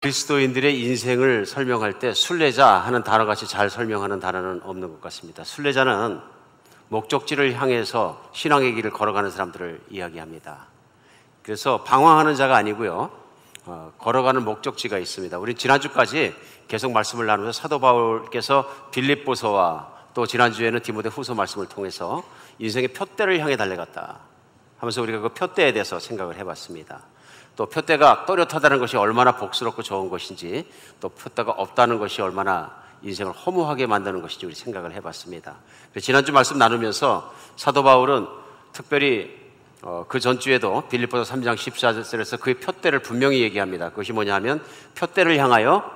그리스도인들의 인생을 설명할 때 순례자 하는 단어같이 잘 설명하는 단어는 없는 것 같습니다. 순례자는 목적지를 향해서 신앙의 길을 걸어가는 사람들을 이야기합니다. 그래서 방황하는 자가 아니고요, 걸어가는 목적지가 있습니다. 우리 지난주까지 계속 말씀을 나누면서 사도 바울께서 빌립보서와 또 지난주에는 디모데후서 말씀을 통해서 인생의 푯대를 향해 달려갔다 하면서 우리가 그 푯대에 대해서 생각을 해봤습니다. 또 푯대가 또렷하다는 것이 얼마나 복스럽고 좋은 것인지, 또 푯대가 없다는 것이 얼마나 인생을 허무하게 만드는 것인지 우리 생각을 해봤습니다. 지난주 말씀 나누면서 사도 바울은 특별히 그 전주에도 빌립보서 3장 14절에서 그의 푯대를 분명히 얘기합니다. 그것이 뭐냐면 푯대를 향하여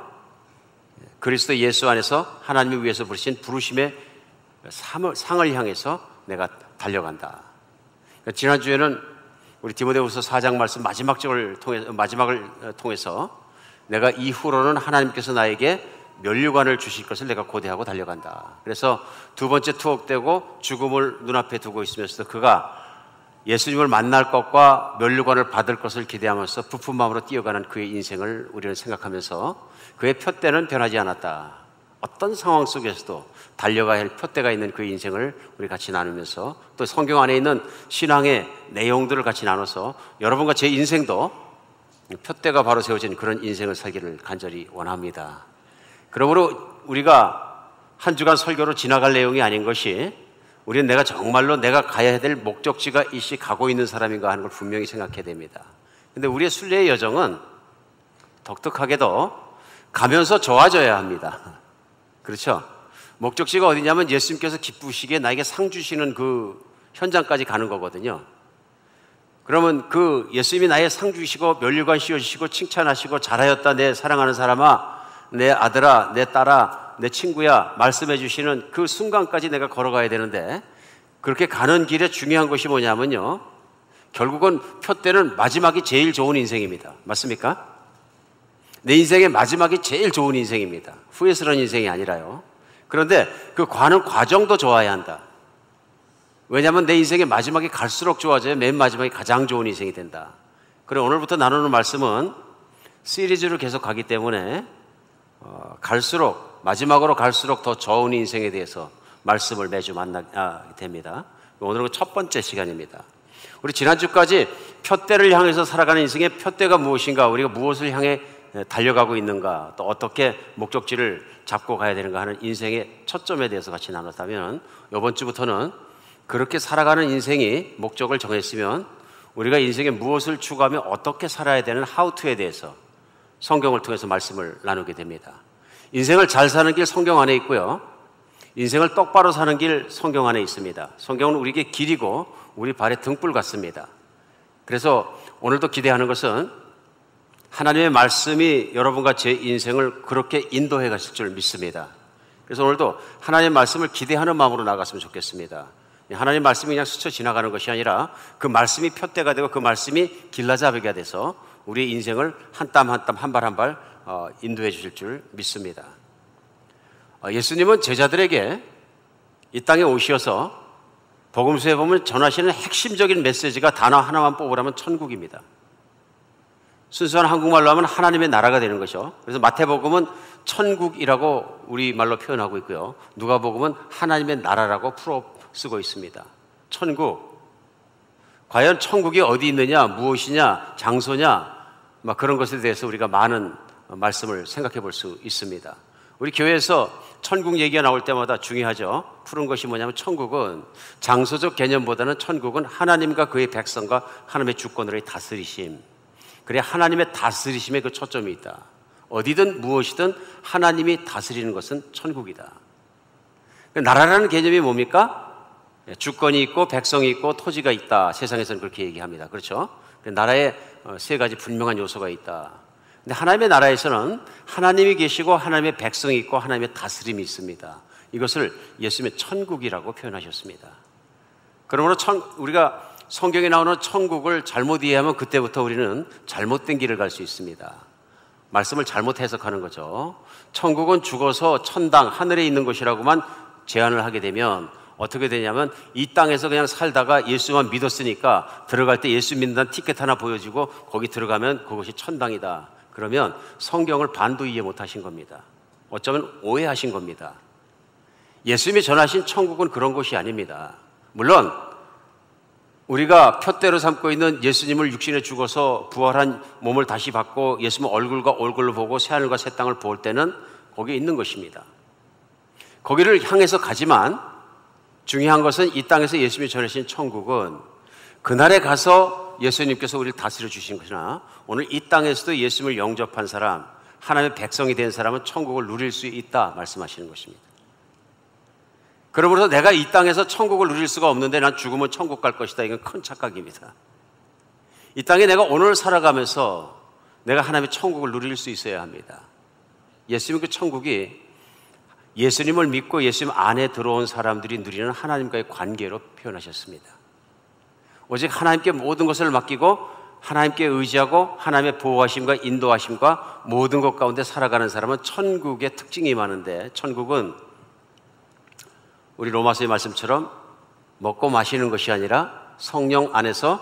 그리스도 예수 안에서 하나님을 위해서 부르신 부르심의 상을 향해서 내가 달려간다. 지난주에는 우리 디모데후서 4장 말씀 마지막을 통해서 내가 이후로는 하나님께서 나에게 면류관을 주실 것을 내가 고대하고 달려간다. 그래서 두 번째 투옥되고 죽음을 눈앞에 두고 있으면서도 그가 예수님을 만날 것과 면류관을 받을 것을 기대하면서 부푼 마음으로 뛰어가는 그의 인생을 우리는 생각하면서 그의 푯대는 변하지 않았다. 어떤 상황 속에서도 달려가야 할 푯대가 있는 그 인생을 우리 같이 나누면서 또 성경 안에 있는 신앙의 내용들을 같이 나눠서 여러분과 제 인생도 푯대가 바로 세워진 그런 인생을 살기를 간절히 원합니다. 그러므로 우리가 한 주간 설교로 지나갈 내용이 아닌 것이, 우리는 내가 정말로 내가 가야 될 목적지가 이시 가고 있는 사람인가 하는 걸 분명히 생각해야 됩니다. 근데 우리의 순례의 여정은 독특하게도 가면서 좋아져야 합니다. 그렇죠? 목적지가 어디냐면 예수님께서 기쁘시게 나에게 상 주시는 그 현장까지 가는 거거든요. 그러면 그 예수님이 나의 상 주시고 면류관 씌워주시고 칭찬하시고 잘하였다 내 사랑하는 사람아, 내 아들아, 내 딸아, 내 친구야 말씀해 주시는 그 순간까지 내가 걸어가야 되는데, 그렇게 가는 길에 중요한 것이 뭐냐면요, 결국은 푯대는 마지막이 제일 좋은 인생입니다. 맞습니까? 내 인생의 마지막이 제일 좋은 인생입니다. 후회스러운 인생이 아니라요. 그런데 그 가는 과정도 좋아야 한다. 왜냐하면 내 인생의 마지막이 갈수록 좋아져야 맨 마지막이 가장 좋은 인생이 된다. 그럼 오늘부터 나누는 말씀은 시리즈로 계속 가기 때문에 마지막으로 갈수록 더 좋은 인생에 대해서 말씀을 매주 만나게 됩니다. 오늘은 첫 번째 시간입니다. 우리 지난주까지 푯대를 향해서 살아가는 인생의 푯대가 무엇인가, 우리가 무엇을 향해 달려가고 있는가, 또 어떻게 목적지를 잡고 가야 되는가 하는 인생의 초점에 대해서 같이 나눴다면, 이번 주부터는 그렇게 살아가는 인생이 목적을 정했으면 우리가 인생에 무엇을 추구하며 어떻게 살아야 되는 how to에 대해서 성경을 통해서 말씀을 나누게 됩니다. 인생을 잘 사는 길 성경 안에 있고요, 인생을 똑바로 사는 길 성경 안에 있습니다. 성경은 우리에게 길이고 우리 발의 등불 같습니다. 그래서 오늘도 기대하는 것은 하나님의 말씀이 여러분과 제 인생을 그렇게 인도해 가실 줄 믿습니다. 그래서 오늘도 하나님의 말씀을 기대하는 마음으로 나갔으면 좋겠습니다. 하나님의 말씀이 그냥 스쳐 지나가는 것이 아니라 그 말씀이 푯대가 되고 그 말씀이 길라잡이가 돼서 우리의 인생을 한 땀 한 땀 한 발 한 발 인도해 주실 줄 믿습니다. 예수님은 제자들에게 이 땅에 오셔서 복음서에 보면 전하시는 핵심적인 메시지가 단어 하나만 뽑으라면 천국입니다. 순수한 한국말로 하면 하나님의 나라가 되는 것이죠. 그래서 마태복음은 천국이라고 우리말로 표현하고 있고요, 누가복음은 하나님의 나라라고 풀어 쓰고 있습니다. 천국, 과연 천국이 어디 있느냐, 무엇이냐, 장소냐, 그런 것에 대해서 우리가 많은 말씀을 생각해 볼 수 있습니다. 우리 교회에서 천국 얘기가 나올 때마다 중요하죠. 푸는 것이 뭐냐면, 천국은 장소적 개념보다는 천국은 하나님과 그의 백성과 하나님의 주권으로의 다스리심, 그래 하나님의 다스리심에 그 초점이 있다. 어디든 무엇이든 하나님이 다스리는 것은 천국이다. 나라라는 개념이 뭡니까? 주권이 있고 백성이 있고 토지가 있다. 세상에서는 그렇게 얘기합니다. 그렇죠? 나라에 세 가지 분명한 요소가 있다. 근데 하나님의 나라에서는 하나님이 계시고 하나님의 백성이 있고 하나님의 다스림이 있습니다. 이것을 예수님의 천국이라고 표현하셨습니다. 그러므로 우리가 성경에 나오는 천국을 잘못 이해하면 그때부터 우리는 잘못된 길을 갈 수 있습니다. 말씀을 잘못 해석하는 거죠. 천국은 죽어서 천당, 하늘에 있는 것이라고만 제안을 하게 되면 어떻게 되냐면, 이 땅에서 그냥 살다가 예수만 믿었으니까 들어갈 때 예수 믿는다는 티켓 하나 보여주고 거기 들어가면 그것이 천당이다. 그러면 성경을 반도 이해 못하신 겁니다. 어쩌면 오해하신 겁니다. 예수님이 전하신 천국은 그런 곳이 아닙니다. 물론 우리가 푯대로 삼고 있는 예수님을 육신에 죽어서 부활한 몸을 다시 받고 예수님 얼굴과 얼굴을 보고 새하늘과 새 땅을 볼 때는 거기에 있는 것입니다. 거기를 향해서 가지만 중요한 것은 이 땅에서 예수님이 전하신 천국은 그날에 가서 예수님께서 우리를 다스려 주신 것이나 오늘 이 땅에서도 예수님을 영접한 사람, 하나님의 백성이 된 사람은 천국을 누릴 수 있다 말씀하시는 것입니다. 그러므로 내가 이 땅에서 천국을 누릴 수가 없는데 난 죽으면 천국 갈 것이다. 이건 큰 착각입니다. 이 땅에 내가 오늘 살아가면서 내가 하나님의 천국을 누릴 수 있어야 합니다. 예수님 그 천국이 예수님을 믿고 예수님 안에 들어온 사람들이 누리는 하나님과의 관계로 표현하셨습니다. 오직 하나님께 모든 것을 맡기고 하나님께 의지하고 하나님의 보호하심과 인도하심과 모든 것 가운데 살아가는 사람은 천국의 특징이 많은데, 천국은 우리 로마서의 말씀처럼 먹고 마시는 것이 아니라 성령 안에서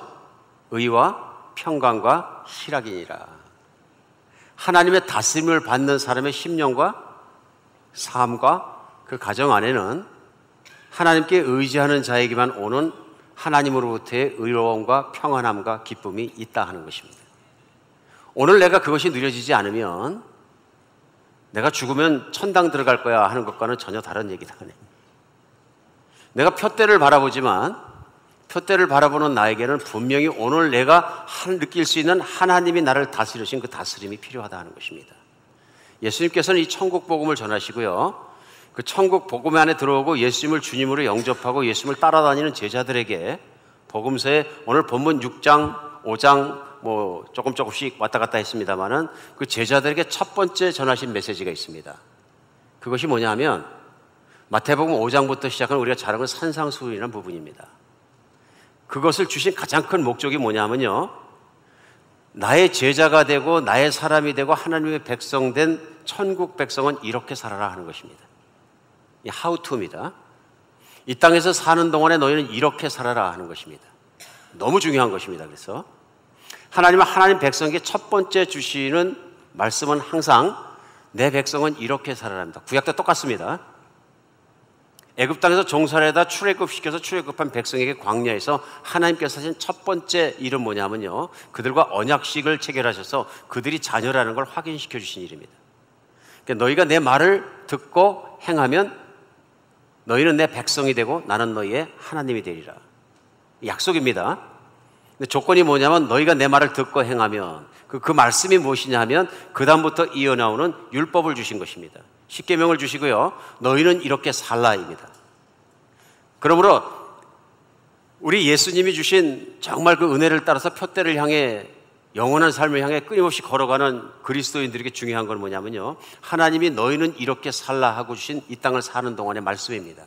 의와 평강과 희락이니라. 하나님의 다스림을 받는 사람의 심령과 삶과 그 가정 안에는 하나님께 의지하는 자에게만 오는 하나님으로부터의 의로움과 평안함과 기쁨이 있다 하는 것입니다. 오늘 내가 그것이 누려지지 않으면 내가 죽으면 천당 들어갈 거야 하는 것과는 전혀 다른 얘기다. 내가 푯대를 바라보지만 푯대를 바라보는 나에게는 분명히 오늘 내가 느낄 수 있는 하나님이 나를 다스리신 그 다스림이 필요하다 하는 것입니다. 예수님께서는 이 천국 복음을 전하시고요, 그 천국 복음 안에 들어오고 예수님을 주님으로 영접하고 예수님을 따라다니는 제자들에게 복음서에 오늘 본문 6장, 5장 조금씩 왔다 갔다 했습니다만은 그 제자들에게 첫 번째 전하신 메시지가 있습니다. 그것이 뭐냐 하면 마태복음 5장부터 시작한 우리가 잘 아는 산상수훈이라는 부분입니다. 그것을 주신 가장 큰 목적이 뭐냐면요, 나의 제자가 되고 나의 사람이 되고 하나님의 백성 된 천국 백성은 이렇게 살아라 하는 것입니다. 이 how to입니다. 이 땅에서 사는 동안에 너희는 이렇게 살아라 하는 것입니다. 너무 중요한 것입니다. 그래서 하나님은 하나님 백성에게 첫 번째 주시는 말씀은 항상 내 백성은 이렇게 살아라 합니다. 구약 때 똑같습니다. 애굽 땅에서 종살이에다 출애굽시켜서 출애굽한 백성에게 광야에서 하나님께서 하신 첫 번째 일은 뭐냐면요, 그들과 언약식을 체결하셔서 그들이 자녀라는 걸 확인시켜 주신 일입니다. 그러니까 너희가 내 말을 듣고 행하면 너희는 내 백성이 되고 나는 너희의 하나님이 되리라. 약속입니다. 근데 조건이 뭐냐면 너희가 내 말을 듣고 행하면 그 말씀이 무엇이냐 하면 그 다음부터 이어나오는 율법을 주신 것입니다. 십계명을 주시고요, 너희는 이렇게 살라입니다. 그러므로 우리 예수님이 주신 정말 그 은혜를 따라서 푯대를 향해 영원한 삶을 향해 끊임없이 걸어가는 그리스도인들에게 중요한 건 뭐냐면요, 하나님이 너희는 이렇게 살라 하고 주신 이 땅을 사는 동안의 말씀입니다.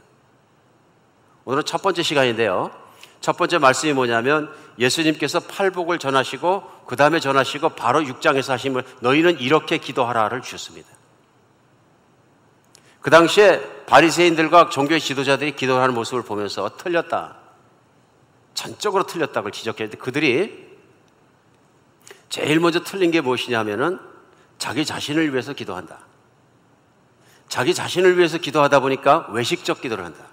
오늘은 첫 번째 시간인데요, 첫 번째 말씀이 뭐냐면 예수님께서 팔복을 전하시고 그 다음에 전하시고 바로 6장에서 하신 너희는 이렇게 기도하라를 주셨습니다. 그 당시에 바리새인들과 종교의 지도자들이 기도하는 모습을 보면서 틀렸다, 전적으로 틀렸다고 지적했는데 그들이 제일 먼저 틀린 게 무엇이냐면은 자기 자신을 위해서 기도한다. 자기 자신을 위해서 기도하다 보니까 외식적 기도를 한다.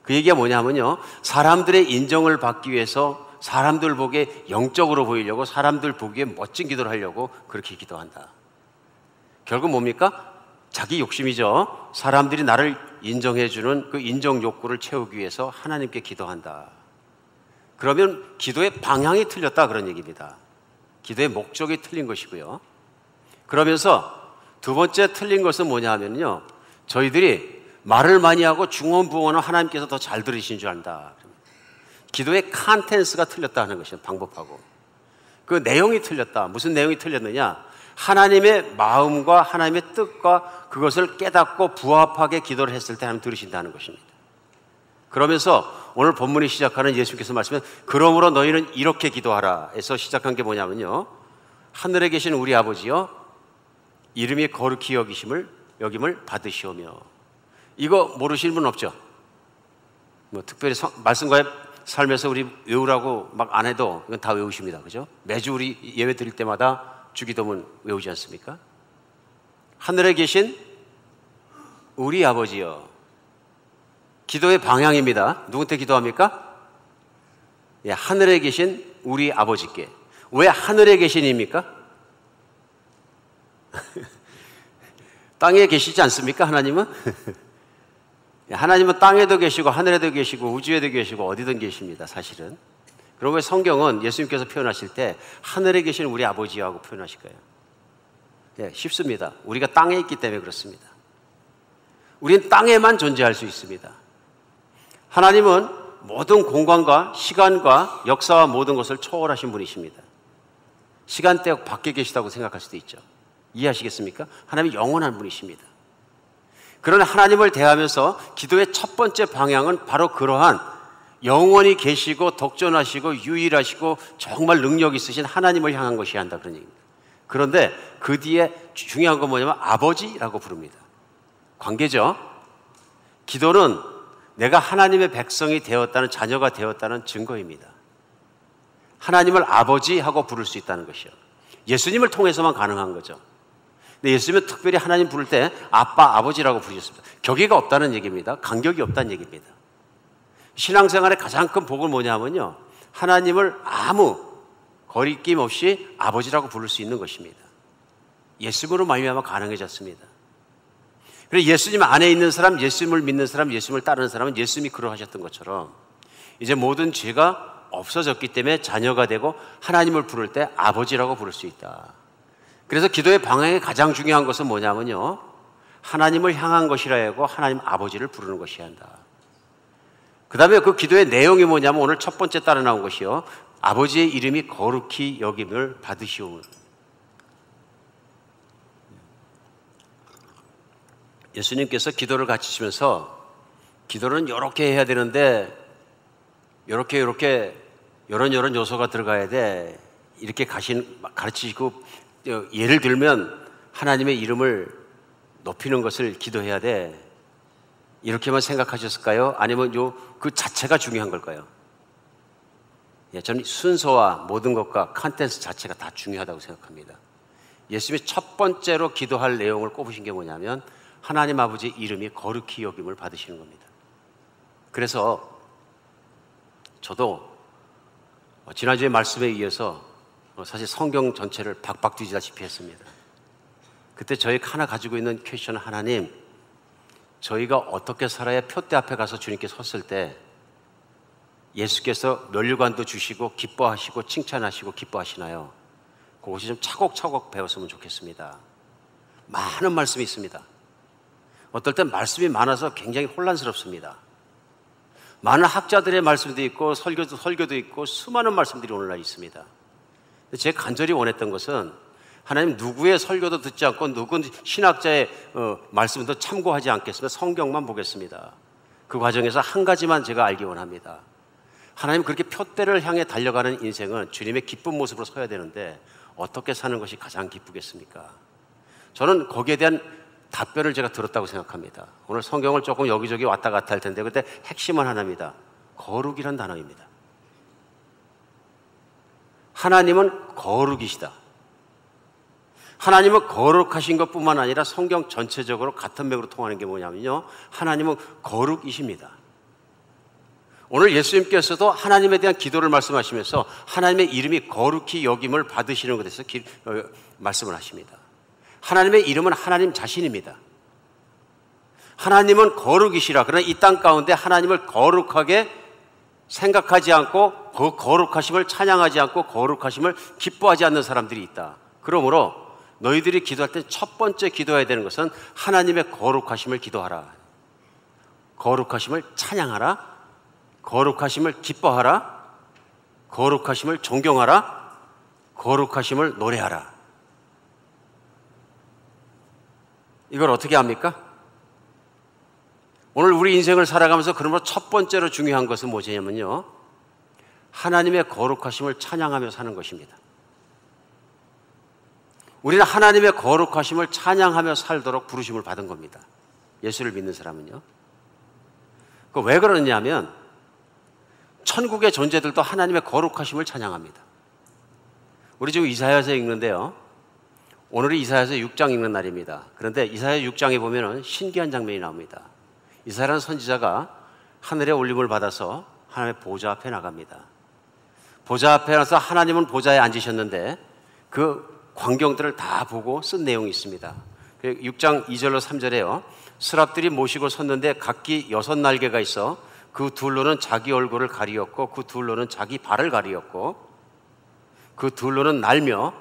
그 얘기가 뭐냐면요, 사람들의 인정을 받기 위해서 사람들 보기에 영적으로 보이려고 사람들 보기에 멋진 기도를 하려고 그렇게 기도한다. 결국 뭡니까? 자기 욕심이죠. 사람들이 나를 인정해주는 그 인정 욕구를 채우기 위해서 하나님께 기도한다. 그러면 기도의 방향이 틀렸다 그런 얘기입니다. 기도의 목적이 틀린 것이고요. 그러면서 두 번째 틀린 것은 뭐냐 하면요, 저희들이 말을 많이 하고 중언부언은 하나님께서 더 잘 들으신 줄 안다. 기도의 컨텐츠가 틀렸다 하는 것이죠. 방법하고 그 내용이 틀렸다. 무슨 내용이 틀렸느냐, 하나님의 마음과 하나님의 뜻과 그것을 깨닫고 부합하게 기도를 했을 때 하나님 들으신다는 것입니다. 그러면서 오늘 본문이 시작하는 예수님께서 말씀은 그러므로 너희는 이렇게 기도하라 에서 시작한 게 뭐냐면요, 하늘에 계신 우리 아버지여 이름이 거룩히 여김을 받으시오며. 이거 모르시는 분 없죠? 특별히 말씀과의 삶에서 우리 외우라고 막 안 해도 이건 다 외우십니다. 그죠? 매주 우리 예배 드릴 때마다 주기도문 외우지 않습니까? 하늘에 계신 우리 아버지여. 기도의 방향입니다. 누구한테 기도합니까? 예, 하늘에 계신 우리 아버지께. 왜 하늘에 계신입니까? 땅에 계시지 않습니까? 하나님은? 하나님은 땅에도 계시고 하늘에도 계시고 우주에도 계시고 어디든 계십니다. 사실은. 그러면 성경은 예수님께서 표현하실 때 하늘에 계신 우리 아버지하고 표현하실 거예요. 네, 쉽습니다. 우리가 땅에 있기 때문에 그렇습니다. 우리는 땅에만 존재할 수 있습니다. 하나님은 모든 공간과 시간과 역사와 모든 것을 초월하신 분이십니다. 시간대 밖에 계시다고 생각할 수도 있죠. 이해하시겠습니까? 하나님이 영원한 분이십니다. 그러나 하나님을 대하면서 기도의 첫 번째 방향은 바로 그러한 영원히 계시고 독존하시고 유일하시고 정말 능력 있으신 하나님을 향한 것이어야 한다, 그런 얘기입니다. 그런데 그 뒤에 중요한 건 뭐냐면 아버지라고 부릅니다. 관계죠. 기도는 내가 하나님의 백성이 되었다는, 자녀가 되었다는 증거입니다. 하나님을 아버지하고 부를 수 있다는 것이요. 예수님을 통해서만 가능한 거죠. 근데 예수님은 특별히 하나님 부를 때 아빠, 아버지라고 부르셨습니다. 격의가 없다는 얘기입니다. 간격이 없다는 얘기입니다. 신앙생활의 가장 큰 복은 뭐냐면요, 하나님을 아무 거리낌 없이 아버지라고 부를 수 있는 것입니다. 예수님으로 말미암아 가능해졌습니다. 그래서 예수님 안에 있는 사람, 예수님을 믿는 사람, 예수님을 따르는 사람은 예수님이 그러하셨던 것처럼 이제 모든 죄가 없어졌기 때문에 자녀가 되고 하나님을 부를 때 아버지라고 부를 수 있다. 그래서 기도의 방향의 가장 중요한 것은 뭐냐면요, 하나님을 향한 것이라 하고 하나님 아버지를 부르는 것이어야 한다. 그 다음에 그 기도의 내용이 뭐냐면 오늘 첫 번째 따라 나온 것이요, 아버지의 이름이 거룩히 여김을 받으시오. 예수님께서 기도를 가르치시면서 기도는 이렇게 해야 되는데 이런 요소가 들어가야 돼, 이렇게 가르치시고, 예를 들면 하나님의 이름을 높이는 것을 기도해야 돼, 이렇게만 생각하셨을까요? 아니면 그 자체가 중요한 걸까요? 예, 저는 순서와 모든 것과 컨텐츠 자체가 다 중요하다고 생각합니다. 예수님이 첫 번째로 기도할 내용을 꼽으신 게 뭐냐면 하나님 아버지의 이름이 거룩히 여김을 받으시는 겁니다. 그래서 저도 지난주에 말씀에 의해서 사실 성경 전체를 박박 뒤지다시피 했습니다. 그때 저희 하나 가지고 있는 퀘스천은, 하나님, 저희가 어떻게 살아야 표대 앞에 가서 주님께 섰을 때 예수께서 면류관도 주시고 기뻐하시고 칭찬하시고 기뻐하시나요? 그것이 좀 차곡차곡 배웠으면 좋겠습니다. 많은 말씀이 있습니다. 어떨 땐 말씀이 많아서 굉장히 혼란스럽습니다. 많은 학자들의 말씀도 있고 설교도 있고 수많은 말씀들이 오늘날 있습니다. 제가 간절히 원했던 것은 하나님 누구의 설교도 듣지 않고 누군 신학자의 말씀도 참고하지 않겠습니다. 성경만 보겠습니다. 그 과정에서 한 가지만 제가 알기 원합니다. 하나님 그렇게 표대를 향해 달려가는 인생은 주님의 기쁜 모습으로 서야 되는데 어떻게 사는 것이 가장 기쁘겠습니까? 저는 거기에 대한 답변을 제가 들었다고 생각합니다. 오늘 성경을 조금 여기저기 왔다 갔다 할 텐데 그때 핵심은 하나입니다. 거룩이란 단어입니다. 하나님은 거룩이시다. 하나님은 거룩하신 것뿐만 아니라 성경 전체적으로 같은 맥으로 통하는 게 뭐냐면요, 하나님은 거룩이십니다. 오늘 예수님께서도 하나님에 대한 기도를 말씀하시면서 하나님의 이름이 거룩히 여김을 받으시는 것에 대해서 말씀을 하십니다. 하나님의 이름은 하나님 자신입니다. 하나님은 거룩이시라. 그러나 이 땅 가운데 하나님을 거룩하게 생각하지 않고 그 거룩하심을 찬양하지 않고 거룩하심을 기뻐하지 않는 사람들이 있다. 그러므로 너희들이 기도할 때 첫 번째 기도해야 되는 것은 하나님의 거룩하심을 기도하라. 거룩하심을 찬양하라. 거룩하심을 기뻐하라. 거룩하심을 존경하라. 거룩하심을 노래하라. 이걸 어떻게 합니까? 오늘 우리 인생을 살아가면서 그러므로 첫 번째로 중요한 것은 뭐냐면요, 하나님의 거룩하심을 찬양하며 사는 것입니다. 우리는 하나님의 거룩하심을 찬양하며 살도록 부르심을 받은 겁니다. 예수를 믿는 사람은요. 왜 그러냐면 천국의 존재들도 하나님의 거룩하심을 찬양합니다. 우리 지금 이사야서 읽는데요, 오늘이 이사야서 6장 읽는 날입니다. 그런데 이사야 6장에 보면은 신기한 장면이 나옵니다. 이사야라는 선지자가 하늘의 올림을 받아서 하나님의 보좌 앞에 나갑니다. 보좌 앞에 나서 하나님은 보좌에 앉으셨는데 그 광경들을 다 보고 쓴 내용이 있습니다. 6장 2절로 3절에요. 스랍들이 모시고 섰는데 각기 6날개가 있어 그 둘로는 자기 얼굴을 가리었고 그 둘로는 자기 발을 가리었고 그 둘로는 날며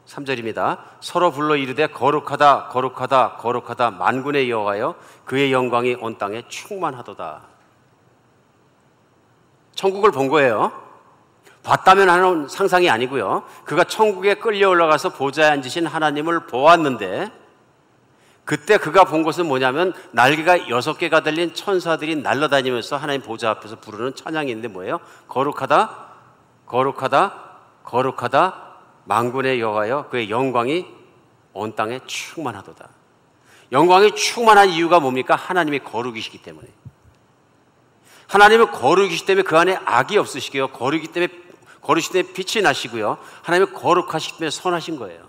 3절입니다. 서로 불러 이르되 거룩하다 거룩하다 거룩하다 만군의 여호와여 그의 영광이 온 땅에 충만하도다. 천국을 본 거예요. 봤다면 하는 상상이 아니고요. 그가 천국에 끌려 올라가서 보좌에 앉으신 하나님을 보았는데 그때 그가 본 것은 뭐냐면 날개가 6개가 달린 천사들이 날아다니면서 하나님 보좌 앞에서 부르는 찬양이 있는데 뭐예요? 거룩하다 거룩하다 거룩하다 만군의 여호와여 그의 영광이 온 땅에 충만하도다. 영광이 충만한 이유가 뭡니까? 하나님이 거룩이시기 때문에. 하나님은 거룩이시기 때문에 그 안에 악이 없으시고요. 거룩이기 때문에 거룩이기 때문에 빛이 나시고요. 하나님은 거룩하시기 때문에 선하신 거예요.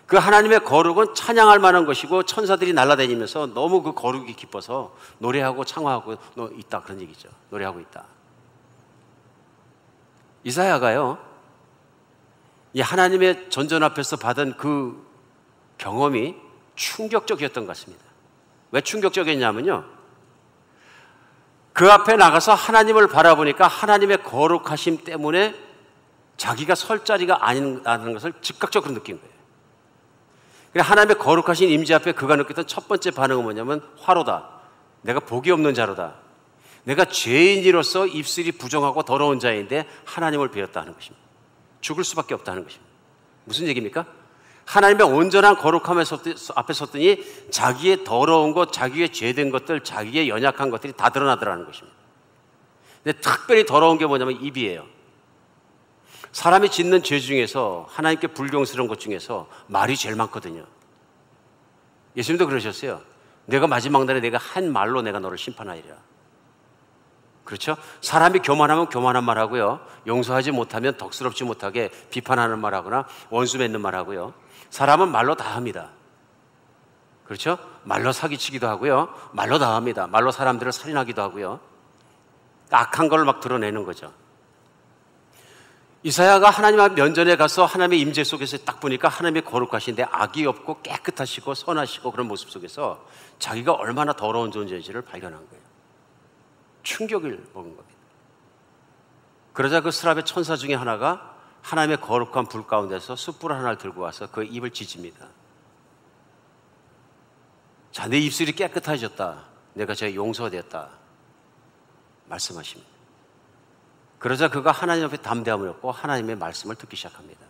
그 하나님의 거룩은 찬양할 만한 것이고 천사들이 날아다니면서 너무 그 거룩이 기뻐서 노래하고 창화하고 있다 그런 얘기죠. 노래하고 있다. 이사야가요, 이 하나님의 전전 앞에서 받은 그 경험이 충격적이었던 것 같습니다. 왜 충격적이었냐면요, 그 앞에 나가서 하나님을 바라보니까 하나님의 거룩하심 때문에 자기가 설 자리가 아니라는 것을 즉각적으로 느낀 거예요. 하나님의 거룩하신 임재 앞에 그가 느꼈던 첫 번째 반응은 뭐냐면 화로다. 내가 복이 없는 자로다. 내가 죄인으로서 입술이 부정하고 더러운 자인데 하나님을 배웠다 하는 것입니다. 죽을 수밖에 없다 하는 것입니다. 무슨 얘기입니까? 하나님의 온전한 거룩함 앞에 섰더니 자기의 더러운 것, 자기의 죄된 것들, 자기의 연약한 것들이 다 드러나더라는 것입니다. 근데 특별히 더러운 게 뭐냐면 입이에요. 사람이 짓는 죄 중에서 하나님께 불경스러운 것 중에서 말이 제일 많거든요. 예수님도 그러셨어요. 내가 마지막 날에 내가 한 말로 내가 너를 심판하리라. 그렇죠? 사람이 교만하면 교만한 말 하고요. 용서하지 못하면 덕스럽지 못하게 비판하는 말 하거나 원수 맺는 말 하고요. 사람은 말로 다 합니다. 그렇죠? 말로 사기치기도 하고요. 말로 다 합니다. 말로 사람들을 살인하기도 하고요. 악한 걸 막 드러내는 거죠. 이사야가 하나님 앞 면전에 가서 하나님의 임재 속에서 딱 보니까 하나님의 거룩하신데 악이 없고 깨끗하시고 선하시고 그런 모습 속에서 자기가 얼마나 더러운 존재인지를 발견한 거예요. 충격을 먹은 겁니다. 그러자 그 스랍의 천사 중에 하나가 하나님의 거룩한 불 가운데서 숯불 하나를 들고 와서 그 입을 지집니다. 자, 내 입술이 깨끗해졌다. 내가 제 용서되었다. 말씀하십니다. 그러자 그가 하나님 앞에 담대함을 얻고 하나님의 말씀을 듣기 시작합니다.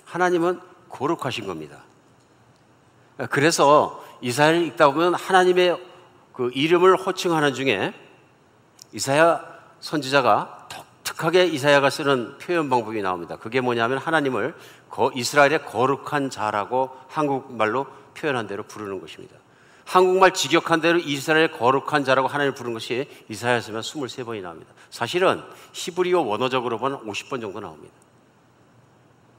하나님은 거룩하신 겁니다. 그래서 이사야를 읽다 보면 하나님의 그 이름을 호칭하는 중에 이사야 선지자가 독특하게 이사야가 쓰는 표현 방법이 나옵니다. 그게 뭐냐면 하나님을 이스라엘의 거룩한 자라고 한국말로 표현한 대로 부르는 것입니다. 한국말 직역한 대로 이스라엘의 거룩한 자라고 하나님을 부르는 것이 이사야서면 23번이 나옵니다. 사실은 히브리어 원어적으로 보면 50번 정도 나옵니다.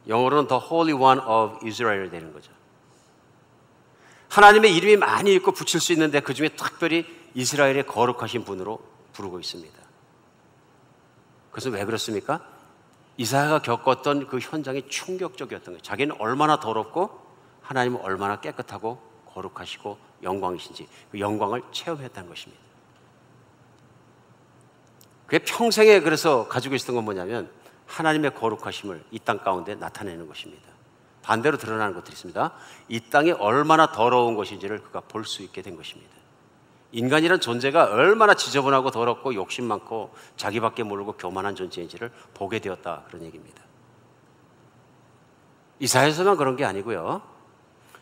영어로는 The Holy One of Israel 되는 거죠. 하나님의 이름이 많이 있고 붙일 수 있는데 그 중에 특별히 이스라엘의 거룩하신 분으로 부르고 있습니다. 그것은 왜 그렇습니까? 이사야가 겪었던 그 현장이 충격적이었던 거예요. 자기는 얼마나 더럽고 하나님은 얼마나 깨끗하고 거룩하시고 영광이신지 그 영광을 체험했다는 것입니다. 그게 평생에 그래서 가지고 있었던 건 뭐냐면 하나님의 거룩하심을 이 땅 가운데 나타내는 것입니다. 반대로 드러나는 것들이 있습니다. 이 땅이 얼마나 더러운 것인지를 그가 볼 수 있게 된 것입니다. 인간이란 존재가 얼마나 지저분하고 더럽고 욕심 많고 자기밖에 모르고 교만한 존재인지를 보게 되었다 그런 얘기입니다. 이사야서만 그런 게 아니고요.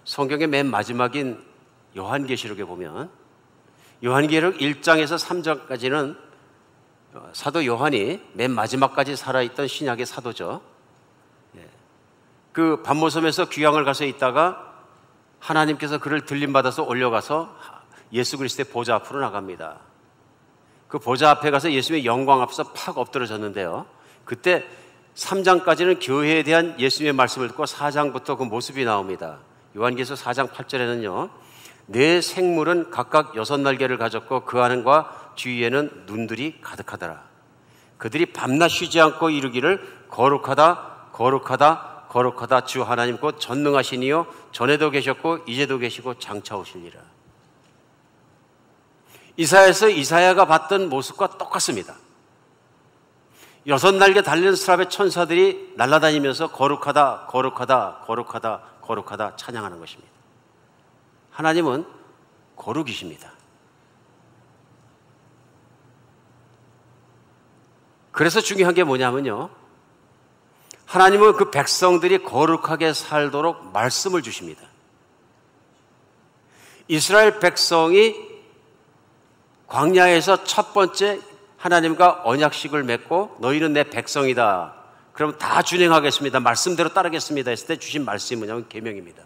성경의 맨 마지막인 요한계시록에 보면 요한계시록 1장에서 3장까지는 사도 요한이 맨 마지막까지 살아있던 신약의 사도죠. 그 반모섬에서 귀향을 가서 있다가 하나님께서 그를 들림받아서 올려가서 예수 그리스도의 보좌 앞으로 나갑니다. 그 보좌 앞에 가서 예수님의 영광 앞에서 팍 엎드러졌는데요. 그때 3장까지는 교회에 대한 예수님의 말씀을 듣고 4장부터 그 모습이 나옵니다. 요한계시서 4장 8절에는요. 내 생물은 각각 6날개를 가졌고 그 안과 주위에는 눈들이 가득하더라. 그들이 밤낮 쉬지 않고 이르기를 거룩하다 거룩하다 거룩하다 주 하나님 곧 전능하신 이요 전에도 계셨고 이제도 계시고 장차 오시리라. 이사야에서 이사야가 봤던 모습과 똑같습니다. 6날개 달린 스랍의 천사들이 날아다니면서 거룩하다 거룩하다 거룩하다 거룩하다 찬양하는 것입니다. 하나님은 거룩이십니다. 그래서 중요한 게 뭐냐면요, 하나님은 그 백성들이 거룩하게 살도록 말씀을 주십니다. 이스라엘 백성이 광야에서 첫 번째 하나님과 언약식을 맺고 너희는 내 백성이다, 그럼 다 준행하겠습니다, 말씀대로 따르겠습니다 했을 때 주신 말씀이 뭐냐면 계명입니다.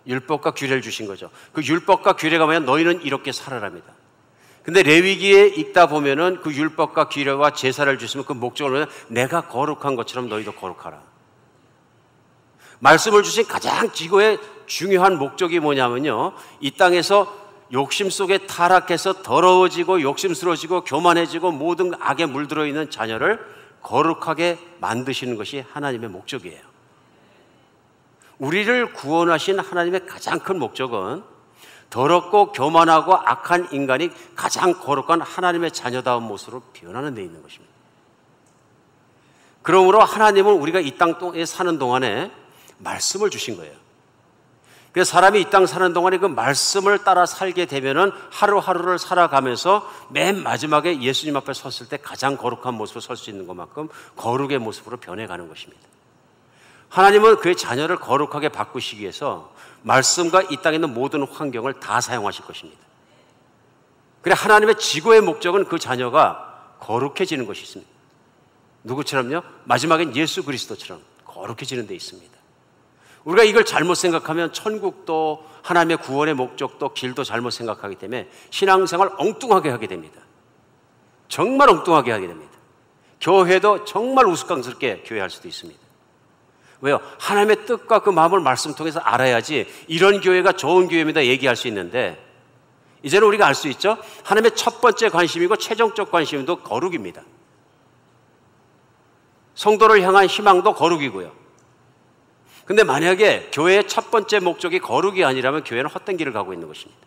율법과 규례를 주신 거죠. 그 율법과 규례가 뭐냐면 너희는 이렇게 살아랍니다. 근데 레위기에 읽다 보면은 그 율법과 규례와 제사를 주시면 그 목적을 뭐냐면 내가 거룩한 것처럼 너희도 거룩하라. 말씀을 주신 가장 지고의 중요한 목적이 뭐냐면요, 이 땅에서 욕심 속에 타락해서 더러워지고 욕심스러워지고 교만해지고 모든 악에 물들어 있는 자녀를 거룩하게 만드시는 것이 하나님의 목적이에요. 우리를 구원하신 하나님의 가장 큰 목적은 더럽고 교만하고 악한 인간이 가장 거룩한 하나님의 자녀다운 모습으로 변하는 데 있는 것입니다. 그러므로 하나님은 우리가 이 땅에 사는 동안에 말씀을 주신 거예요. 그래서 사람이 이 땅 사는 동안에 그 말씀을 따라 살게 되면은 하루하루를 살아가면서 맨 마지막에 예수님 앞에 섰을 때 가장 거룩한 모습으로 설 수 있는 것만큼 거룩의 모습으로 변해가는 것입니다. 하나님은 그의 자녀를 거룩하게 바꾸시기 위해서 말씀과 이 땅에 있는 모든 환경을 다 사용하실 것입니다. 그래 하나님의 지고의 목적은 그 자녀가 거룩해지는 것이 있습니다. 누구처럼요? 마지막엔 예수 그리스도처럼 거룩해지는 데 있습니다. 우리가 이걸 잘못 생각하면 천국도 하나님의 구원의 목적도 길도 잘못 생각하기 때문에 신앙생활 엉뚱하게 하게 됩니다. 정말 엉뚱하게 하게 됩니다. 교회도 정말 우스꽝스럽게 교회할 수도 있습니다. 왜요? 하나님의 뜻과 그 마음을 말씀 통해서 알아야지 이런 교회가 좋은 교회입니다 얘기할 수 있는데, 이제는 우리가 알 수 있죠? 하나님의 첫 번째 관심이고 최종적 관심도 거룩입니다. 성도를 향한 희망도 거룩이고요. 근데 만약에 교회의 첫 번째 목적이 거룩이 아니라면 교회는 헛된 길을 가고 있는 것입니다.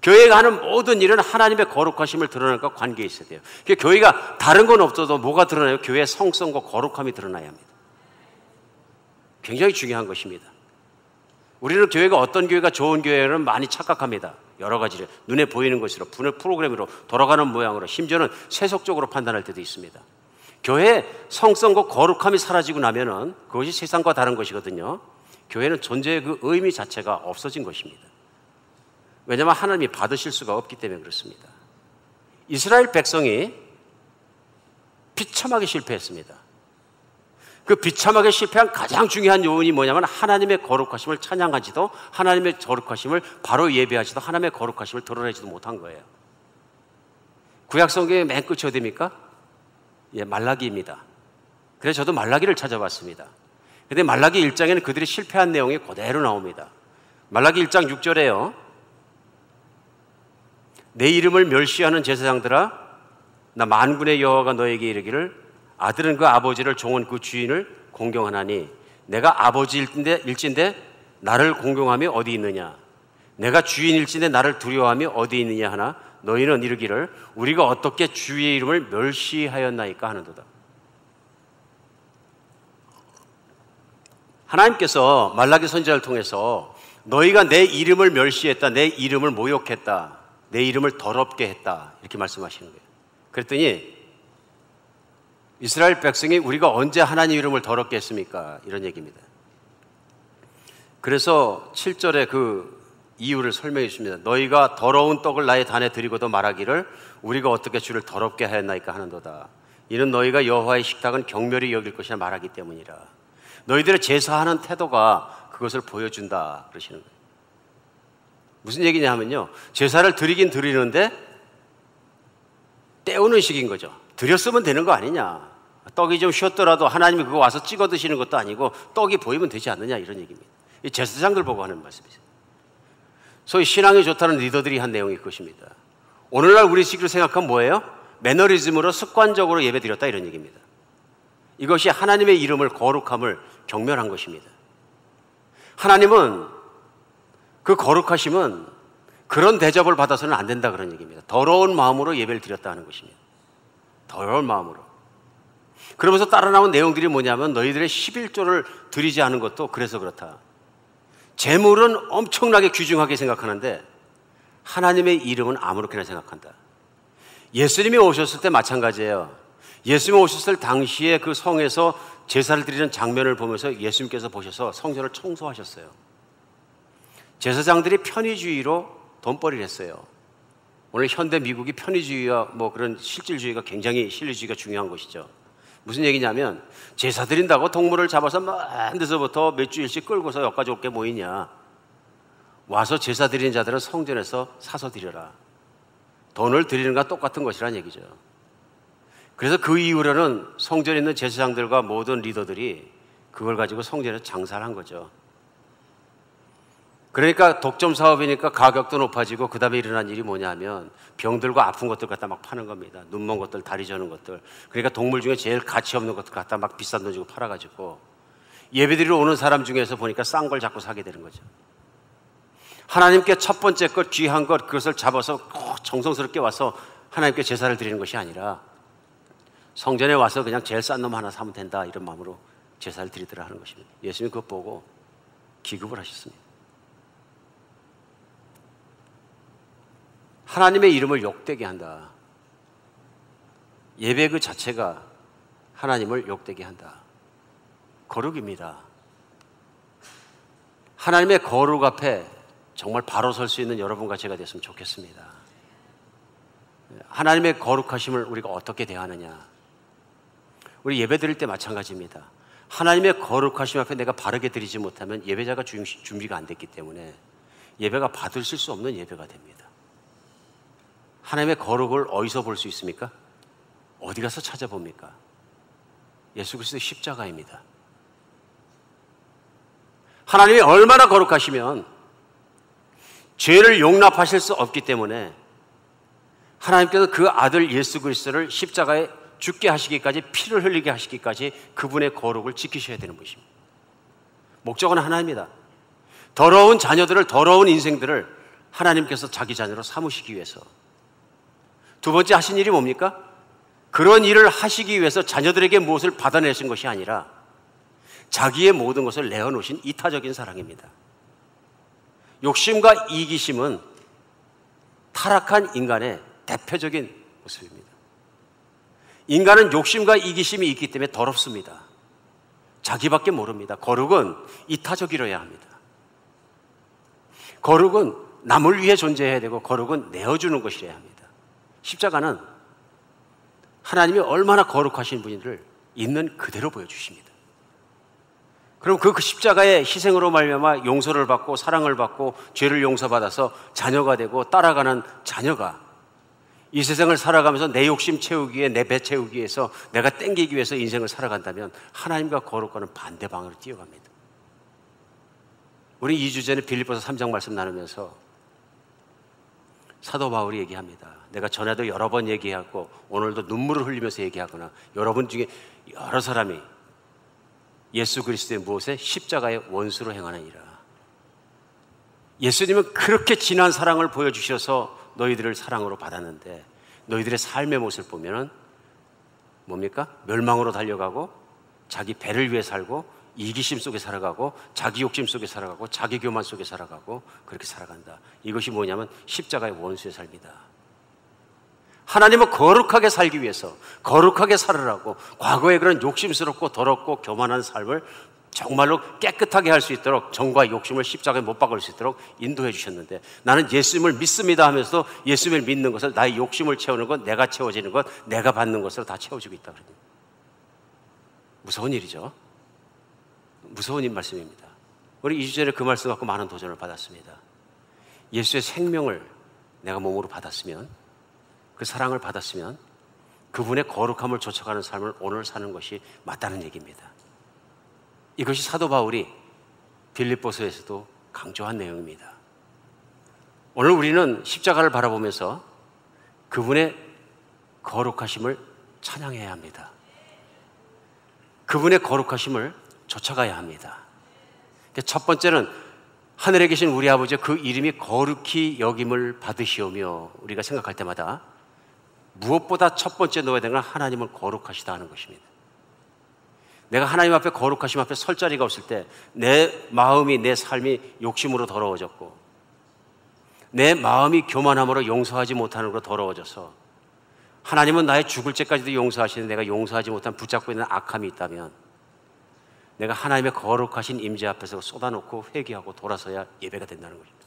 교회가 하는 모든 일은 하나님의 거룩하심을 드러낼 것과 관계에 있어야 돼요. 그러니까 교회가 다른 건 없어도 뭐가 드러나요? 교회의 성성과 거룩함이 드러나야 합니다. 굉장히 중요한 것입니다. 우리는 교회가 어떤 교회가 좋은 교회는 많이 착각합니다. 여러 가지를 눈에 보이는 것으로, 프로그램으로 돌아가는 모양으로, 심지어는 세속적으로 판단할 때도 있습니다. 교회의 성성과 거룩함이 사라지고 나면은 그것이 세상과 다른 것이거든요. 교회는 존재의 그 의미 자체가 없어진 것입니다. 왜냐하면 하나님이 받으실 수가 없기 때문에 그렇습니다. 이스라엘 백성이 비참하게 실패했습니다. 그 비참하게 실패한 가장 중요한 요인이 뭐냐면 하나님의 거룩하심을 찬양하지도, 하나님의 거룩하심을 바로 예배하지도, 하나님의 거룩하심을 드러내지도 못한 거예요. 구약 성경의 맨 끝이 어디입니까? 예, 말라기입니다. 그래서 저도 말라기를 찾아봤습니다. 그런데 말라기 1장에는 그들이 실패한 내용이 그대로 나옵니다. 말라기 1장 6절에요. 내 이름을 멸시하는 제사장들아, 나 만군의 여호와가 너에게 이르기를 아들은 그 아버지를, 종은 그 주인을 공경하나니 내가 아버지일진데 나를 공경함이 어디 있느냐, 내가 주인일진데 나를 두려워함이 어디 있느냐 하나 너희는 이르기를 우리가 어떻게 주의 이름을 멸시하였나이까 하는도다. 하나님께서 말라기 선지자를 통해서 너희가 내 이름을 멸시했다, 내 이름을 모욕했다, 내 이름을 더럽게 했다, 이렇게 말씀하시는 거예요. 그랬더니 이스라엘 백성이 우리가 언제 하나님 이름을 더럽게 했습니까? 이런 얘기입니다. 그래서 7절에 그 이유를 설명해 주십니다. 너희가 더러운 떡을 나의 단에 드리고도 말하기를 우리가 어떻게 주를 더럽게 하였나이까 하는도다. 이는 너희가 여호와의 식탁은 경멸히 여길 것이라 말하기 때문이라. 너희들의 제사하는 태도가 그것을 보여준다 그러시는 거예요. 무슨 얘기냐 하면요, 제사를 드리긴 드리는데 때우는 식인 거죠. 드렸으면 되는 거 아니냐, 떡이 좀 쉬었더라도 하나님이 그거 와서 찍어 드시는 것도 아니고 떡이 보이면 되지 않느냐, 이런 얘기입니다. 이 제사장들 보고 하는 말씀이죠. 소위 신앙이 좋다는 리더들이 한 내용이 그것입니다. 오늘날 우리 식으로 생각하면 뭐예요? 매너리즘으로 습관적으로 예배드렸다, 이런 얘기입니다. 이것이 하나님의 이름을 거룩함을 경멸한 것입니다. 하나님은 그 거룩하심은 그런 대접을 받아서는 안 된다, 그런 얘기입니다. 더러운 마음으로 예배를 드렸다 하는 것입니다. 더러운 마음으로. 그러면서 따라 나온 내용들이 뭐냐면 너희들의 11조를 드리지 않은 것도 그래서 그렇다. 재물은 엄청나게 귀중하게 생각하는데 하나님의 이름은 아무렇게나 생각한다. 예수님이 오셨을 때 마찬가지예요. 예수님이 오셨을 당시에 그 성에서 제사를 드리는 장면을 보면서 예수님께서 보셔서 성전을 청소하셨어요. 제사장들이 편의주의로 돈벌이를 했어요. 오늘 현대 미국이 편의주의와 뭐 그런 실질주의가 굉장히 실리주의가 중요한 것이죠. 무슨 얘기냐면 제사 드린다고 동물을 잡아서 먼 데서부터 몇 주일씩 끌고서 여기까지 올게 모이냐. 와서 제사 드리는 자들은 성전에서 사서 드려라. 돈을 드리는 것과 똑같은 것이라는 얘기죠. 그래서 그 이후로는 성전에 있는 제사장들과 모든 리더들이 그걸 가지고 성전에서 장사를 한 거죠. 그러니까 독점 사업이니까 가격도 높아지고 그 다음에 일어난 일이 뭐냐면 병들고 아픈 것들 갖다 막 파는 겁니다. 눈먼 것들, 다리 저는 것들. 그러니까 동물 중에 제일 가치 없는 것들 갖다 막 비싼 돈 주고 팔아가지고 예배드리러 오는 사람 중에서 보니까 싼 걸 자꾸 사게 되는 거죠. 하나님께 첫 번째 것, 귀한 것, 그것을 잡아서 정성스럽게 와서 하나님께 제사를 드리는 것이 아니라 성전에 와서 그냥 제일 싼 놈 하나 사면 된다, 이런 마음으로 제사를 드리더라 하는 것입니다. 예수님이 그것 보고 기급을 하셨습니다. 하나님의 이름을 욕되게 한다. 예배 그 자체가 하나님을 욕되게 한다. 거룩입니다. 하나님의 거룩 앞에 정말 바로 설 수 있는 여러분과 제가 됐으면 좋겠습니다. 하나님의 거룩하심을 우리가 어떻게 대하느냐. 우리 예배 드릴 때 마찬가지입니다. 하나님의 거룩하심 앞에 내가 바르게 드리지 못하면 예배자가 준비가 안 됐기 때문에 예배가 받으실 수 없는 예배가 됩니다. 하나님의 거룩을 어디서 볼 수 있습니까? 어디 가서 찾아봅니까? 예수 그리스도의 십자가입니다. 하나님이 얼마나 거룩하시면 죄를 용납하실 수 없기 때문에 하나님께서 그 아들 예수 그리스도를 십자가에 죽게 하시기까지, 피를 흘리게 하시기까지 그분의 거룩을 지키셔야 되는 것입니다. 목적은 하나입니다. 더러운 자녀들을, 더러운 인생들을 하나님께서 자기 자녀로 삼으시기 위해서. 두 번째 하신 일이 뭡니까? 그런 일을 하시기 위해서 자녀들에게 무엇을 받아내신 것이 아니라 자기의 모든 것을 내어놓으신 이타적인 사랑입니다. 욕심과 이기심은 타락한 인간의 대표적인 모습입니다. 인간은 욕심과 이기심이 있기 때문에 더럽습니다. 자기밖에 모릅니다. 거룩은 이타적이어야 합니다. 거룩은 남을 위해 존재해야 되고 거룩은 내어주는 것이어야 합니다. 십자가는 하나님이 얼마나 거룩하신 분인지를 있는 그대로 보여주십니다. 그럼 그 십자가의 희생으로 말미암아 용서를 받고 사랑을 받고 죄를 용서받아서 자녀가 되고 따라가는 자녀가 이 세상을 살아가면서 내 욕심 채우기 위해, 내 배 채우기 위해서, 내가 땡기기 위해서 인생을 살아간다면 하나님과 거룩과는 반대 방향으로 뛰어갑니다. 우리 2주 전에 빌립보서 3장 말씀 나누면서 사도 바울이 얘기합니다. 내가 전에도 여러 번 얘기하고 오늘도 눈물을 흘리면서 얘기하거나 여러분 중에 여러 사람이 예수 그리스도의 무엇에? 십자가의 원수로 행하느니라. 예수님은 그렇게 진한 사랑을 보여주셔서 너희들을 사랑으로 받았는데 너희들의 삶의 모습을 보면 뭡니까? 멸망으로 달려가고 자기 배를 위해 살고 이기심 속에 살아가고 자기 욕심 속에 살아가고 자기 교만 속에 살아가고 그렇게 살아간다. 이것이 뭐냐면 십자가의 원수의 삶이다. 하나님은 거룩하게 살기 위해서 거룩하게 살으라고 과거의 그런 욕심스럽고 더럽고 교만한 삶을 정말로 깨끗하게 할 수 있도록 정과 욕심을 십자가에 못 박을 수 있도록 인도해 주셨는데 나는 예수님을 믿습니다 하면서도 예수님을 믿는 것을 나의 욕심을 채우는 것, 내가 채워지는 것, 내가 받는 것으로 다 채워지고 있다. 무서운 일이죠. 무서운 말씀입니다. 우리 2주 전에 그 말씀 갖고 많은 도전을 받았습니다. 예수의 생명을 내가 몸으로 받았으면, 그 사랑을 받았으면 그분의 거룩함을 쫓아가는 삶을 오늘 사는 것이 맞다는 얘기입니다. 이것이 사도 바울이 빌립보서에서도 강조한 내용입니다. 오늘 우리는 십자가를 바라보면서 그분의 거룩하심을 찬양해야 합니다. 그분의 거룩하심을 쫓아가야 합니다. 첫 번째는 하늘에 계신 우리 아버지의 그 이름이 거룩히 여김을 받으시오며, 우리가 생각할 때마다 무엇보다 첫 번째 넣어야 되는 건 하나님을 거룩하시다 하는 것입니다. 내가 하나님 앞에 거룩하심 앞에 설 자리가 없을 때 내 마음이, 내 삶이 욕심으로 더러워졌고 내 마음이 교만함으로 용서하지 못하는 것으로 더러워져서 하나님은 나의 죽을 죄까지도 용서하시는 내가 용서하지 못한 붙잡고 있는 악함이 있다면 내가 하나님의 거룩하신 임재 앞에서 쏟아놓고 회개하고 돌아서야 예배가 된다는 것입니다.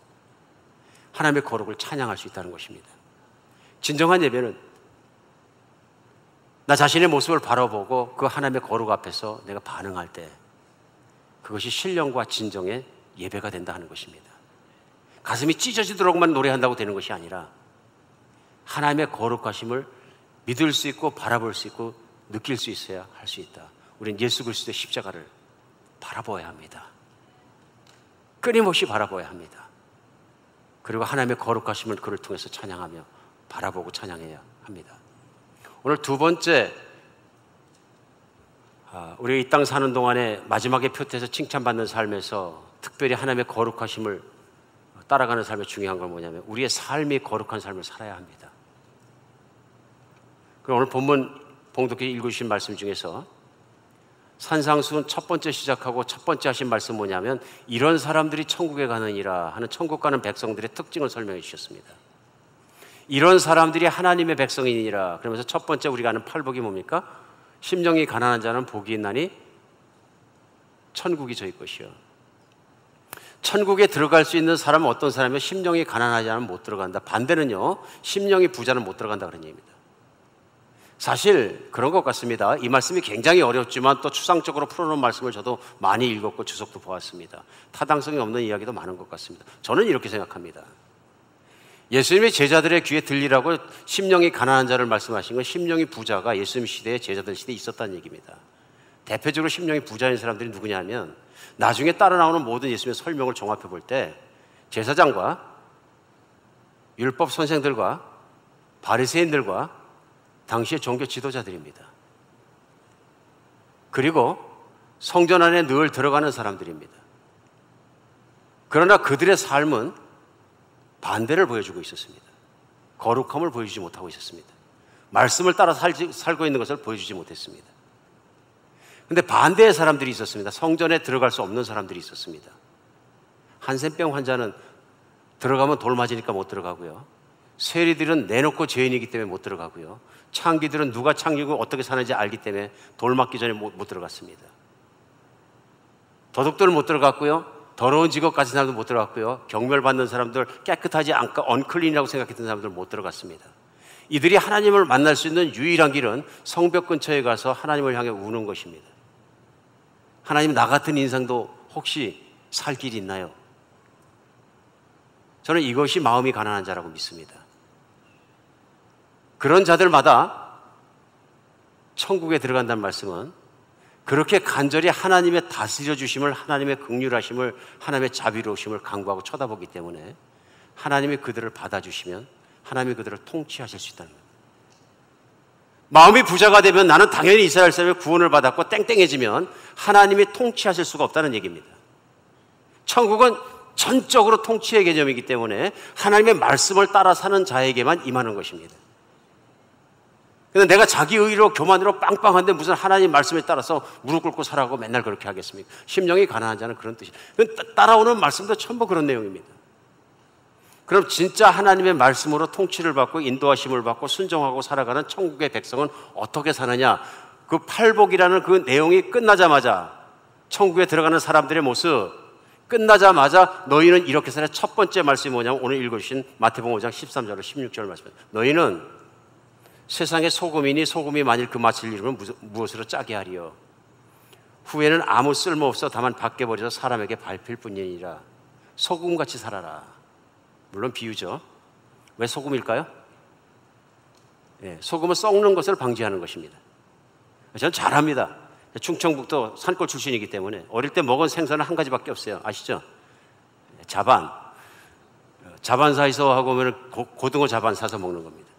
하나님의 거룩을 찬양할 수 있다는 것입니다. 진정한 예배는 나 자신의 모습을 바라보고 그 하나님의 거룩 앞에서 내가 반응할 때 그것이 신령과 진정의 예배가 된다 하는 것입니다. 가슴이 찢어지도록만 노래한다고 되는 것이 아니라 하나님의 거룩하심을 믿을 수 있고 바라볼 수 있고 느낄 수 있어야 할 수 있다. 우리는 예수 그리스도의 십자가를 바라보아야 합니다. 끊임없이 바라보아야 합니다. 그리고 하나님의 거룩하심을 그를 통해서 찬양하며 바라보고 찬양해야 합니다. 오늘 두 번째, 우리가 이 땅 사는 동안에 마지막에 표태에서 칭찬받는 삶에서 특별히 하나님의 거룩하심을 따라가는 삶의 중요한 건 뭐냐면 우리의 삶이 거룩한 삶을 살아야 합니다. 그럼 오늘 본문 봉독해 읽으신 말씀 중에서 산상수훈 첫 번째 시작하고 첫 번째 하신 말씀 뭐냐면 이런 사람들이 천국에 가느니라 하는 천국 가는 백성들의 특징을 설명해 주셨습니다. 이런 사람들이 하나님의 백성이니라. 그러면서 첫 번째 우리가 아는 팔복이 뭡니까? 심령이 가난한 자는 복이 있나니 천국이 저희 것이요. 천국에 들어갈 수 있는 사람은 어떤 사람이면 심령이 가난하지 않으면 못 들어간다. 반대는요, 심령이 부자는 못 들어간다 그런 얘기입니다. 사실 그런 것 같습니다. 이 말씀이 굉장히 어렵지만 또 추상적으로 풀어놓은 말씀을 저도 많이 읽었고 주석도 보았습니다. 타당성이 없는 이야기도 많은 것 같습니다. 저는 이렇게 생각합니다. 예수님의 제자들의 귀에 들리라고 심령이 가난한 자를 말씀하신 건 심령이 부자가 예수님 시대에 제자들 시대에 있었다는 얘기입니다. 대표적으로 심령이 부자인 사람들이 누구냐면 나중에 따라 나오는 모든 예수님의 설명을 종합해 볼 때 제사장과 율법 선생들과 바리새인들과 당시의 종교 지도자들입니다. 그리고 성전 안에 늘 들어가는 사람들입니다. 그러나 그들의 삶은 반대를 보여주고 있었습니다. 거룩함을 보여주지 못하고 있었습니다. 말씀을 따라 살고 있는 것을 보여주지 못했습니다. 그런데 반대의 사람들이 있었습니다. 성전에 들어갈 수 없는 사람들이 있었습니다. 한센병 환자는 들어가면 돌 맞으니까 못 들어가고요. 세리들은 내놓고 죄인이기 때문에 못 들어가고요. 창기들은 누가 창기고 어떻게 사는지 알기 때문에 돌 맞기 전에 못 들어갔습니다. 도둑들은 못 들어갔고요. 더러운 직업 가진 사람들 못 들어갔고요. 경멸받는 사람들, 깨끗하지 않고 언클린이라고 생각했던 사람들 못 들어갔습니다. 이들이 하나님을 만날 수 있는 유일한 길은 성벽 근처에 가서 하나님을 향해 우는 것입니다. 하나님, 나 같은 인생도 혹시 살 길이 있나요? 저는 이것이 마음이 가난한 자라고 믿습니다. 그런 자들마다 천국에 들어간다는 말씀은 그렇게 간절히 하나님의 다스려 주심을, 하나님의 긍휼하심을, 하나님의 자비로우심을 간구하고 쳐다보기 때문에 하나님이 그들을 받아주시면 하나님이 그들을 통치하실 수 있다는 거예요. 마음이 부자가 되면 나는 당연히 이스라엘 사람의 구원을 받았고 땡땡해지면 하나님이 통치하실 수가 없다는 얘기입니다. 천국은 전적으로 통치의 개념이기 때문에 하나님의 말씀을 따라 사는 자에게만 임하는 것입니다. 근데 내가 자기 의로 교만으로 빵빵한데 무슨 하나님 말씀에 따라서 무릎 꿇고 살아가고 맨날 그렇게 하겠습니까? 심령이 가난한 자는 그런 뜻이에요. 따라오는 말씀도 전부 그런 내용입니다. 그럼 진짜 하나님의 말씀으로 통치를 받고 인도하심을 받고 순종하고 살아가는 천국의 백성은 어떻게 사느냐? 그 팔복이라는 그 내용이 끝나자마자 천국에 들어가는 사람들의 모습 끝나자마자 너희는 이렇게 살아. 첫 번째 말씀이 뭐냐면 오늘 읽어주신 마태복음 5장 13절로 16절 말씀입니다. 너희는 세상의 소금이니 소금이 만일 그 맛을 잃으면 무엇으로 짜게 하리요? 후에는 아무 쓸모없어 다만 밖에 버려서 사람에게 밟힐 뿐이니라. 소금같이 살아라. 물론 비유죠. 왜 소금일까요? 소금은 썩는 것을 방지하는 것입니다. 저는 잘합니다. 충청북도 산골 출신이기 때문에 어릴 때 먹은 생선은 한 가지밖에 없어요. 아시죠? 자반. 자반사에서 하고 오면 고등어 자반 사서 먹는 겁니다.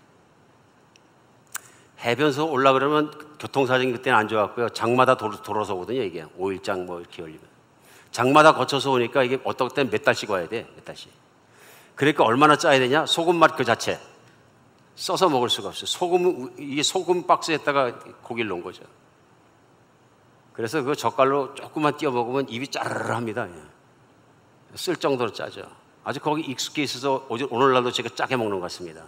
해변서 올라 그러면 교통사정이 그때는 안 좋았고요. 장마다 돌아서 오거든요. 이게 5일장 뭐 이렇게 열리면 장마다 거쳐서 오니까 이게 어떨 땐 몇 달씩 와야 돼. 몇 달씩. 그러니까 얼마나 짜야 되냐? 소금 맛 그 자체 써서 먹을 수가 없어요. 이게 소금 박스에다가 고기를 넣은 거죠. 그래서 그 젓갈로 조금만 띄워 먹으면 입이 짜르르합니다. 쓸 정도로 짜죠. 아주 거기 익숙해 있어서 오늘날도 제가 짜게 먹는 것 같습니다.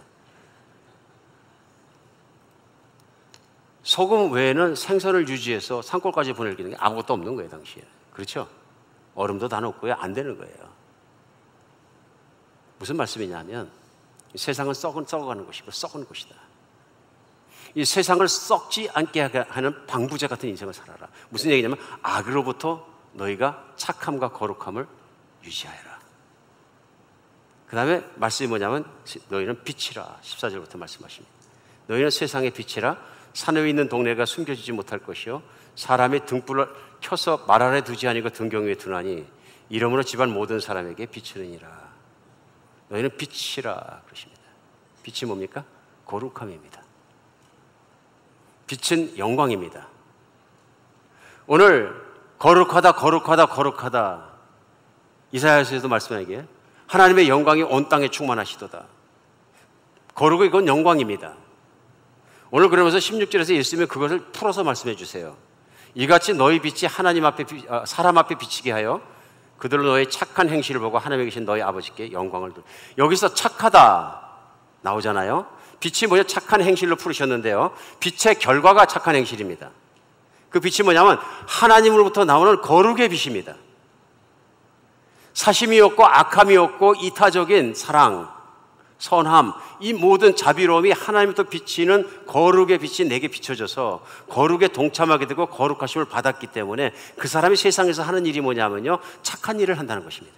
소금 외에는 생선을 유지해서 산골까지 보내기는 게 아무것도 없는 거예요, 당시에. 그렇죠? 얼음도 다 넣고요. 안 되는 거예요. 무슨 말씀이냐면 세상은 썩어가는 것이고 썩은 것이다. 이 세상을 썩지 않게 하는 방부제 같은 인생을 살아라. 무슨 얘기냐면 악으로부터 너희가 착함과 거룩함을 유지하여라. 그 다음에 말씀이 뭐냐면 너희는 빛이라. 14절부터 말씀하십니다. 너희는 세상의 빛이라. 산 위에 있는 동네가 숨겨지지 못할 것이요 사람이 등불을 켜서 말 아래 두지 아니고 등경 위에 두나니 이러므로 집안 모든 사람에게 비추느니라. 너희는 빛이라 그러십니다. 빛이 뭡니까? 거룩함입니다. 빛은 영광입니다. 오늘 거룩하다 이사야서에도 말씀하기에 하나님의 영광이 온 땅에 충만하시도다. 거룩이 그건 영광입니다. 오늘 그러면서 16절에서 예수님이 그것을 풀어서 말씀해 주세요. 이같이 너희 빛이 사람 앞에 비치게 하여 그들로 너의 착한 행실을 보고 하나님에 계신 너희 아버지께 영광을 돌. 여기서 착하다 나오잖아요. 빛이 뭐냐? 착한 행실로 풀으셨는데요. 빛의 결과가 착한 행실입니다. 그 빛이 뭐냐면 하나님으로부터 나오는 거룩의 빛입니다. 사심이 없고 악함이 없고 이타적인 사랑, 선함, 이 모든 자비로움이 하나님부터 비치는 거룩의 빛이 내게 비춰져서 거룩에 동참하게 되고 거룩하심을 받았기 때문에 그 사람이 세상에서 하는 일이 뭐냐면요, 착한 일을 한다는 것입니다.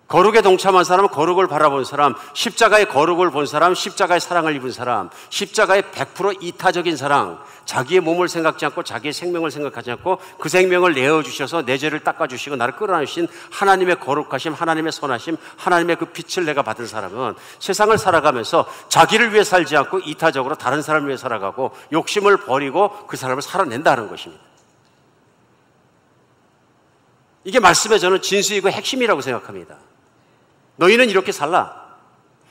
거룩에 동참한 사람은 거룩을 바라본 사람, 십자가의 거룩을 본 사람, 십자가의 사랑을 입은 사람, 십자가의 100% 이타적인 사랑, 자기의 몸을 생각지 않고 자기의 생명을 생각하지 않고 그 생명을 내어주셔서 내 죄를 닦아주시고 나를 끌어안으신 하나님의 거룩하심, 하나님의 선하심, 하나님의 그 빛을 내가 받은 사람은 세상을 살아가면서 자기를 위해 살지 않고 이타적으로 다른 사람을 위해 살아가고 욕심을 버리고 그 사람을 살아낸다는 것입니다. 이게 말씀의 저는 진수이고 핵심이라고 생각합니다. 너희는 이렇게 살라.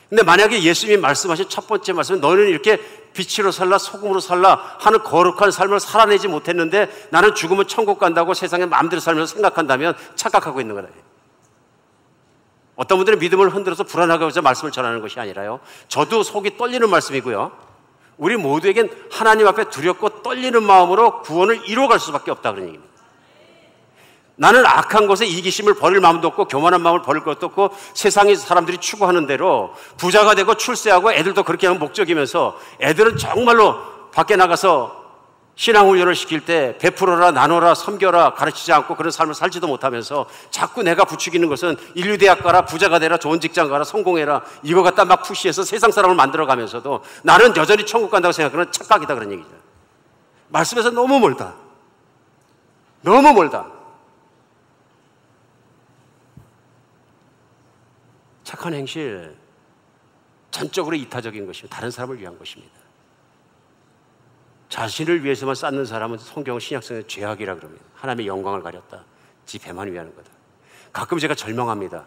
근데 만약에 예수님이 말씀하신 첫 번째 말씀은 너희는 이렇게 빛으로 살라, 소금으로 살라 하는 거룩한 삶을 살아내지 못했는데 나는 죽으면 천국 간다고 세상에 마음대로 살면서 생각한다면 착각하고 있는 거다. 어떤 분들은 믿음을 흔들어서 불안하게 해서 말씀을 전하는 것이 아니라요, 저도 속이 떨리는 말씀이고요, 우리 모두에겐 하나님 앞에 두렵고 떨리는 마음으로 구원을 이루어갈 수밖에 없다 그런 얘기입니다. 나는 악한 것에 이기심을 버릴 마음도 없고 교만한 마음을 버릴 것도 없고 세상의 사람들이 추구하는 대로 부자가 되고 출세하고 애들도 그렇게 하는 목적이면서 애들은 정말로 밖에 나가서 신앙훈련을 시킬 때 베풀어라, 나눠라, 섬겨라 가르치지 않고 그런 삶을 살지도 못하면서 자꾸 내가 부추기는 것은 인류대학 가라, 부자가 되라, 좋은 직장 가라, 성공해라 이거 갖다 막 푸시해서 세상 사람을 만들어가면서도 나는 여전히 천국 간다고 생각하는 착각이다 그런 얘기죠. 말씀에서 너무 멀다. 너무 멀다. 착한 행실, 전적으로 이타적인 것입니다. 다른 사람을 위한 것입니다. 자신을 위해서만 쌓는 사람은 성경 신약성에 죄악이라 그럽니다. 하나님의 영광을 가렸다. 지 배만 위하는 거다. 가끔 제가 절망합니다.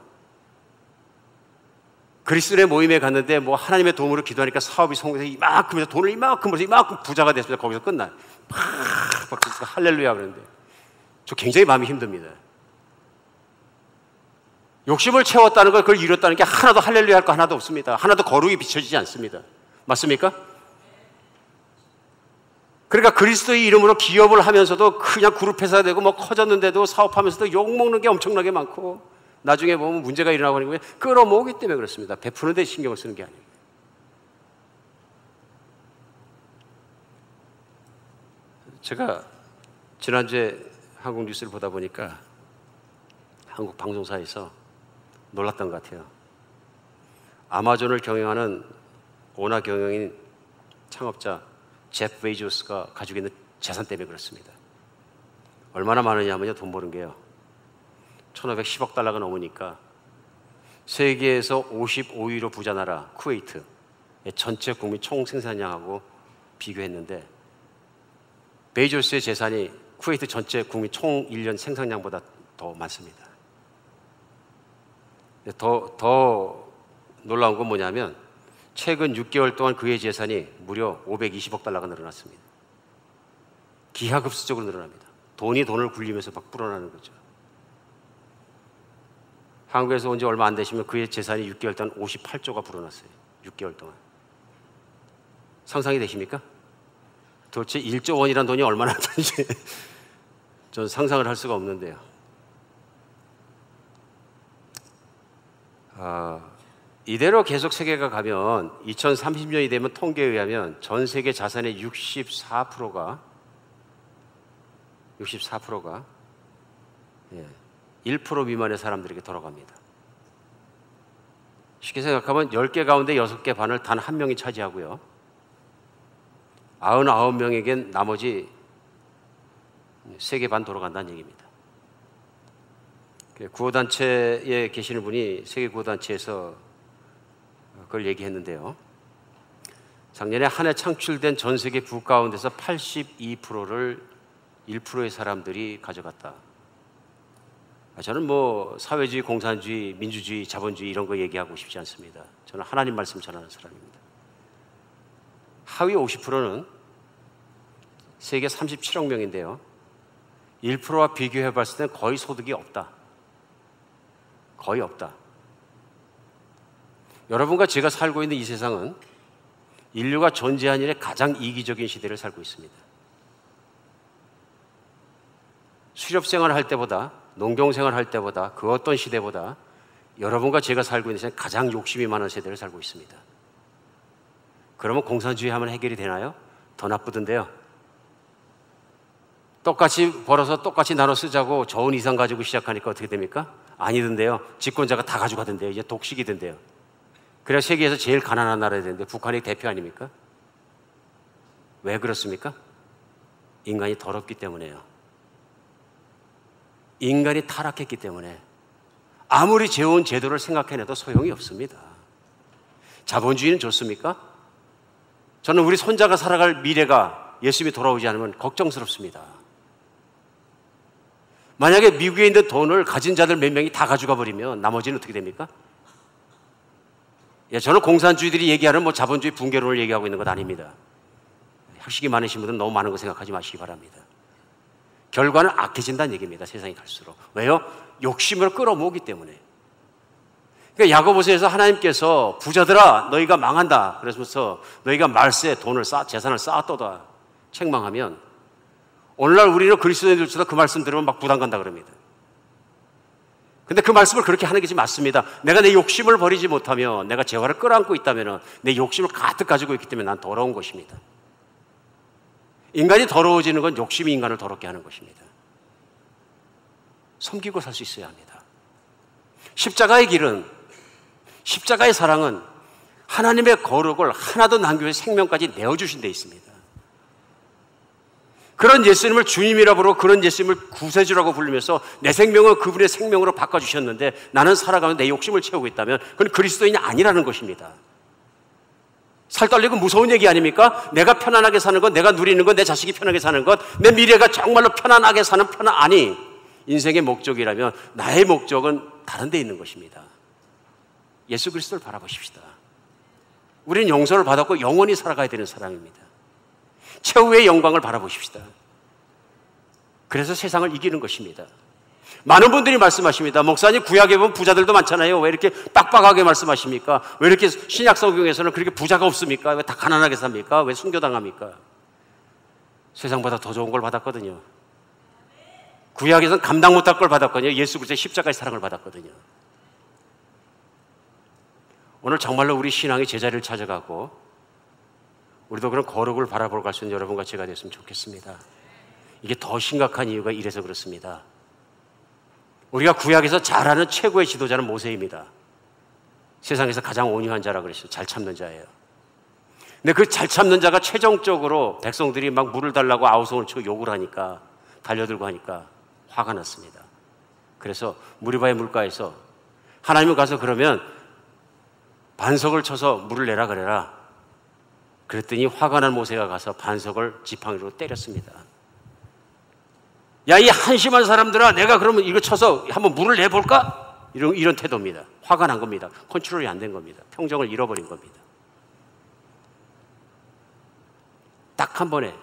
그리스도의 모임에 갔는데 뭐 하나님의 도움으로 기도하니까 사업이 성공해서 이만큼 해서 돈을 이만큼 벌어서 이만큼 부자가 됐습니다. 거기서 끝나요. 박수 할렐루야 그러는데 저 굉장히 마음이 힘듭니다. 욕심을 채웠다는 걸, 그걸 이뤘다는 게 하나도 할렐루야 할 거 하나도 없습니다. 하나도 거룩이 비춰지지 않습니다. 맞습니까? 그러니까 그리스도의 이름으로 기업을 하면서도 그냥 그룹 회사가 되고 뭐 커졌는데도 사업하면서도 욕먹는 게 엄청나게 많고 나중에 보면 문제가 일어나고 하는 거예요. 끌어모으기 때문에 그렇습니다. 베푸는 데 신경을 쓰는 게 아니에요. 제가 지난주에 한국 뉴스를 보다 보니까 한국 방송사에서 놀랐던 것 같아요. 아마존을 경영하는 오나 경영인 창업자 제프 베이조스가 가지고 있는 재산 때문에 그렇습니다. 얼마나 많으냐면요, 돈 버는 게요. 1510억 달러가 넘으니까 세계에서 55위로 부자 나라 쿠웨이트 전체 국민 총 생산량하고 비교했는데 베이조스의 재산이 쿠웨이트 전체 국민 총 1년 생산량보다 더 많습니다. 더 놀라운 건 뭐냐면 최근 6개월 동안 그의 재산이 무려 520억 달러가 늘어났습니다. 기하급수적으로 늘어납니다. 돈이 돈을 굴리면서 막 불어나는 거죠. 한국에서 온 지 얼마 안 되시면 그의 재산이 6개월 동안 58조가 불어났어요. 6개월 동안. 상상이 되십니까? 도대체 1조 원이라는 돈이 얼마나 되는지 저는 상상을 할 수가 없는데요. 이대로 계속 세계가 가면 2030년이 되면 통계에 의하면 전 세계 자산의 64%가 1% 미만의 사람들에게 돌아갑니다. 쉽게 생각하면 10개 가운데 6개 반을 단 한 명이 차지하고요. 99명에겐 나머지 3개 반 돌아간다는 얘기입니다. 구호단체에 계시는 분이 세계구호단체에서 그걸 얘기했는데요. 작년에 한 해 창출된 전 세계 부국 가운데서 82%를 1%의 사람들이 가져갔다. 저는 뭐 사회주의, 공산주의, 민주주의, 자본주의 이런 거 얘기하고 싶지 않습니다. 저는 하나님 말씀 전하는 사람입니다. 하위 50%는 세계 37억 명인데요. 1%와 비교해 봤을 때 거의 소득이 없다. 거의 없다. 여러분과 제가 살고 있는 이 세상은 인류가 존재한 이래 가장 이기적인 시대를 살고 있습니다. 수렵생활 할 때보다, 농경생활 할 때보다, 그 어떤 시대보다 여러분과 제가 살고 있는 세상은 가장 욕심이 많은 세대를 살고 있습니다. 그러면 공산주의 하면 해결이 되나요? 더 나쁘던데요. 똑같이 벌어서 똑같이 나눠 쓰자고 좋은 이상 가지고 시작하니까 어떻게 됩니까? 아니던데요. 집권자가 다 가져가던데요. 이제 독식이 된대요. 그래야 세계에서 제일 가난한 나라가 되는데 북한이 대표 아닙니까? 왜 그렇습니까? 인간이 더럽기 때문에요. 인간이 타락했기 때문에 아무리 좋은 제도를 생각해내도 소용이 없습니다. 자본주의는 좋습니까? 저는 우리 손자가 살아갈 미래가 예수님이 돌아오지 않으면 걱정스럽습니다. 만약에 미국에 있는 돈을 가진 자들 몇 명이 다 가져가 버리면 나머지는 어떻게 됩니까? 저는 공산주의들이 얘기하는 뭐 자본주의 붕괴론을 얘기하고 있는 것 아닙니다. 학식이 많으신 분들은 너무 많은 거 생각하지 마시기 바랍니다. 결과는 악해진다는 얘기입니다. 세상이 갈수록. 왜요? 욕심을 끌어모으기 때문에. 그러니까 야고보서에서 하나님께서 부자들아 너희가 망한다 그러면서 너희가 말세에 돈을 재산을 쌓았도다 책망하면 오늘날 우리는 그리스도인들조차 그 말씀 들으면 막 부담 간다 그럽니다. 근데 그 말씀을 그렇게 하는 게 맞습니다. 내가 내 욕심을 버리지 못하면, 내가 재화를 끌어안고 있다면 내 욕심을 가득 가지고 있기 때문에 난 더러운 것입니다. 인간이 더러워지는 건 욕심이 인간을 더럽게 하는 것입니다. 섬기고 살 수 있어야 합니다. 십자가의 길은, 십자가의 사랑은 하나님의 거룩을 하나도 남겨서 생명까지 내어주신 데 있습니다. 그런 예수님을 주님이라 부르고 그런 예수님을 구세주라고 부르면서 내 생명을 그분의 생명으로 바꿔주셨는데 나는 살아가면서 내 욕심을 채우고 있다면 그건 그리스도인이 아니라는 것입니다. 살떨리고 무서운 얘기 아닙니까? 내가 편안하게 사는 것, 내가 누리는 것, 내 자식이 편하게 사는 것, 내 미래가 정말로 편안하게 사는 아니, 인생의 목적이라면 나의 목적은 다른 데 있는 것입니다. 예수 그리스도를 바라보십시다. 우리는 용서를 받았고 영원히 살아가야 되는 사람입니다. 최후의 영광을 바라보십시다. 그래서 세상을 이기는 것입니다. 많은 분들이 말씀하십니다. 목사님 구약에 보면 부자들도 많잖아요. 왜 이렇게 빡빡하게 말씀하십니까? 왜 이렇게 신약 성경에서는 그렇게 부자가 없습니까? 왜 다 가난하게 삽니까? 왜 순교당합니까? 세상보다 더 좋은 걸 받았거든요. 구약에서는 감당 못할 걸 받았거든요. 예수 그리스도의 십자가의 사랑을 받았거든요. 오늘 정말로 우리 신앙의 제자리를 찾아가고 우리도 그런 거룩을 바라보러 갈 수 있는 여러분과 제가 됐으면 좋겠습니다. 이게 더 심각한 이유가 이래서 그렇습니다. 우리가 구약에서 잘 아는 최고의 지도자는 모세입니다. 세상에서 가장 온유한 자라 그랬어요. 잘 참는 자예요. 근데 그 잘 참는 자가 최종적으로 백성들이 막 물을 달라고 아우성을 치고 욕을 하니까, 달려들고 하니까 화가 났습니다. 그래서 무리바의 물가에서 하나님은 가서 그러면 반석을 쳐서 물을 내라 그래라. 그랬더니 화가 난 모세가 가서 반석을 지팡이로 때렸습니다. 야, 이 한심한 사람들아, 내가 그러면 이거 쳐서 한번 물을 내볼까? 이런 태도입니다. 화가 난 겁니다. 컨트롤이 안 된 겁니다. 평정을 잃어버린 겁니다. 딱 한 번의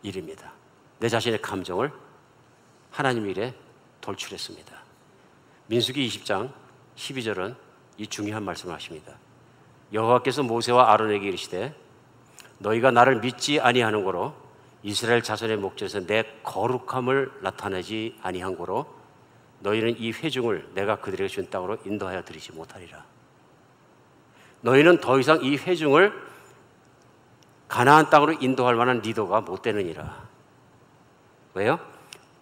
일입니다. 내 자신의 감정을 하나님 일에 돌출했습니다. 민수기 20장 12절은 이 중요한 말씀을 하십니다. 여호와께서 모세와 아론에게 이르시되 너희가 나를 믿지 아니하는 고로 이스라엘 자손의 목전에서 내 거룩함을 나타내지 아니한 고로 너희는 이 회중을 내가 그들에게 준 땅으로 인도하여 드리지 못하리라. 너희는 더 이상 이 회중을 가나안 땅으로 인도할 만한 리더가 못 되느니라. 왜요?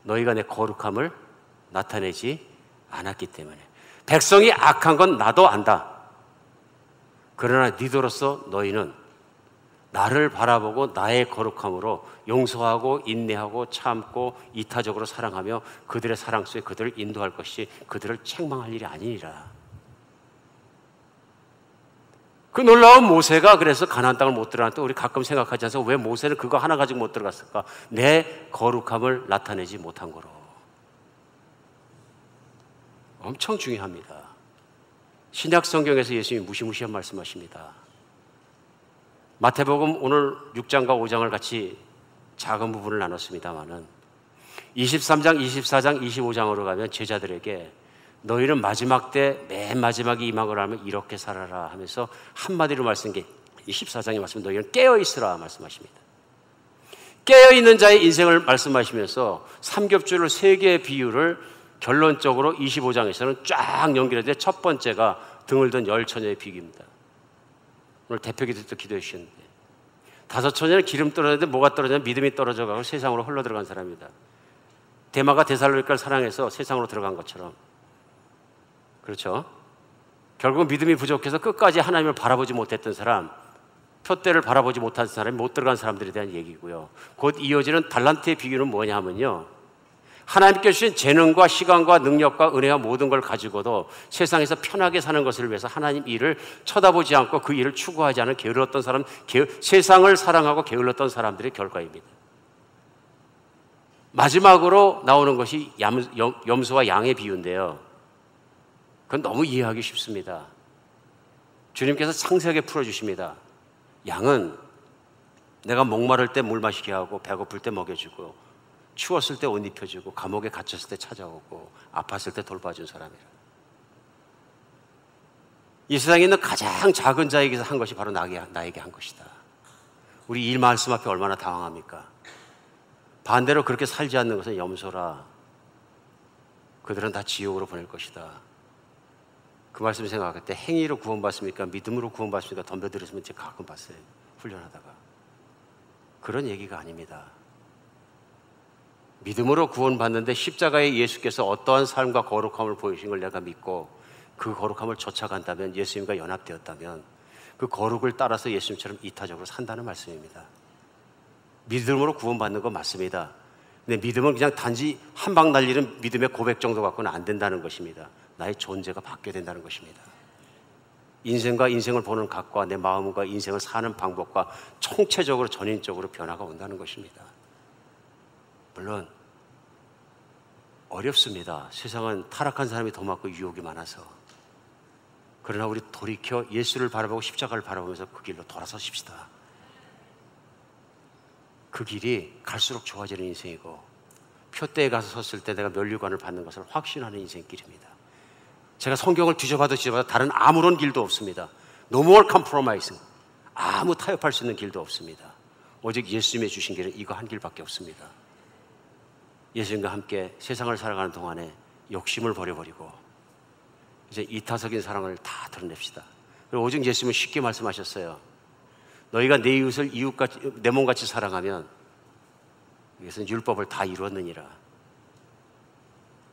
너희가 내 거룩함을 나타내지 않았기 때문에. 백성이 악한 건 나도 안다. 그러나 리더로서 너희는 나를 바라보고 나의 거룩함으로 용서하고 인내하고 참고 이타적으로 사랑하며 그들의 사랑 속에 그들을 인도할 것이 그들을 책망할 일이 아니니라. 그 놀라운 모세가 그래서 가나안 땅을 못 들어갔다. 우리 가끔 생각하지 않아서 왜 모세는 그거 하나 가지고 못 들어갔을까? 내 거룩함을 나타내지 못한 거로. 엄청 중요합니다. 신약 성경에서 예수님이 무시무시한 말씀하십니다. 마태복음 오늘 6장과 5장을 같이 작은 부분을 나눴습니다마는 23장, 24장, 25장으로 가면 제자들에게 너희는 마지막 때 맨 마지막에 임하고 나면 이렇게 살아라 하면서 한마디로 말씀한 게 24장에 말씀, 너희는 깨어있으라 말씀하십니다. 깨어있는 자의 인생을 말씀하시면서 삼겹줄을 3개의 비유를 결론적으로 25장에서는 쫙 연결해서 첫 번째가 등을 든 10처녀의 비유입니다. 오늘 대표기도 또 기도해 주셨는데 5처녀는 기름 떨어졌는데 뭐가 떨어졌냐? 믿음이 떨어져가고 세상으로 흘러 들어간 사람입니다. 데마가 데살로니가를 사랑해서 세상으로 들어간 것처럼. 그렇죠? 결국은 믿음이 부족해서 끝까지 하나님을 바라보지 못했던 사람, 표대를 바라보지 못한 사람이 못 들어간 사람들에 대한 얘기고요. 곧 이어지는 달란트의 비유는 뭐냐 하면요, 하나님께 주신 재능과 시간과 능력과 은혜와 모든 걸 가지고도 세상에서 편하게 사는 것을 위해서 하나님 일을 쳐다보지 않고 그 일을 추구하지 않은 게을렀던 사람, 세상을 사랑하고 게을렀던 사람들의 결과입니다. 마지막으로 나오는 것이 염소와 양의 비유인데요, 그건 너무 이해하기 쉽습니다. 주님께서 상세하게 풀어주십니다. 양은 내가 목마를 때 물 마시게 하고 배고플 때 먹여주고 추웠을 때 옷 입혀주고 감옥에 갇혔을 때 찾아오고 아팠을 때 돌봐준 사람이라. 이 세상에 있는 가장 작은 자에게서 한 것이 바로 나에게 한 것이다. 우리 이 말씀 앞에 얼마나 당황합니까? 반대로 그렇게 살지 않는 것은 염소라. 그들은 다 지옥으로 보낼 것이다. 그 말씀 생각할 때 행위로 구원받습니까? 믿음으로 구원받습니까? 덤벼들었으면 제가 가끔 봤어요. 훈련하다가. 그런 얘기가 아닙니다. 믿음으로 구원받는데 십자가에 예수께서 어떠한 삶과 거룩함을 보이신 걸 내가 믿고 그 거룩함을 쫓아간다면, 예수님과 연합되었다면 그 거룩을 따라서 예수님처럼 이타적으로 산다는 말씀입니다. 믿음으로 구원받는 건 맞습니다. 근데 믿음은 그냥 단지 한 방 날리는 믿음의 고백 정도 갖고는 안 된다는 것입니다. 나의 존재가 바뀌어야 된다는 것입니다. 인생과 인생을 보는 각과 내 마음과 인생을 사는 방법과 총체적으로 전인적으로 변화가 온다는 것입니다. 물론 어렵습니다. 세상은 타락한 사람이 더 많고 유혹이 많아서. 그러나 우리 돌이켜 예수를 바라보고 십자가를 바라보면서 그 길로 돌아서십시다. 그 길이 갈수록 좋아지는 인생이고 표대에 가서 섰을 때 내가 면류관을 받는 것을 확신하는 인생길입니다. 제가 성경을 뒤져봐도 다른 아무런 길도 없습니다. No more compromise. 아무 타협할 수 있는 길도 없습니다. 오직 예수님이 주신 길은 이거 한 길밖에 없습니다. 예수님과 함께 세상을 살아가는 동안에 욕심을 버려버리고 이제 이타적인 사랑을 다 드러냅시다. 그리고 오직 예수님은 쉽게 말씀하셨어요. 너희가 내 이웃을 이웃같이, 내 몸같이 사랑하면 이것은 율법을 다 이루었느니라.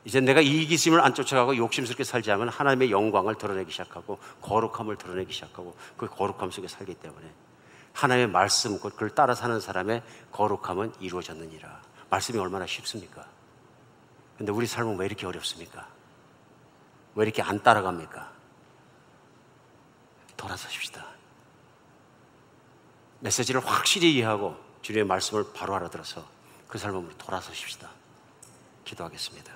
이제 내가 이기심을 안 쫓아가고 욕심스럽게 살지 않으면 하나님의 영광을 드러내기 시작하고 거룩함을 드러내기 시작하고 그 거룩함 속에 살기 때문에 하나님의 말씀, 그걸 따라 사는 사람의 거룩함은 이루어졌느니라. 말씀이 얼마나 쉽습니까? 근데 우리 삶은 왜 이렇게 어렵습니까? 왜 이렇게 안 따라갑니까? 돌아서십시다. 메시지를 확실히 이해하고 주님의 말씀을 바로 알아들어서 그 삶으로 돌아서십시다. 기도하겠습니다.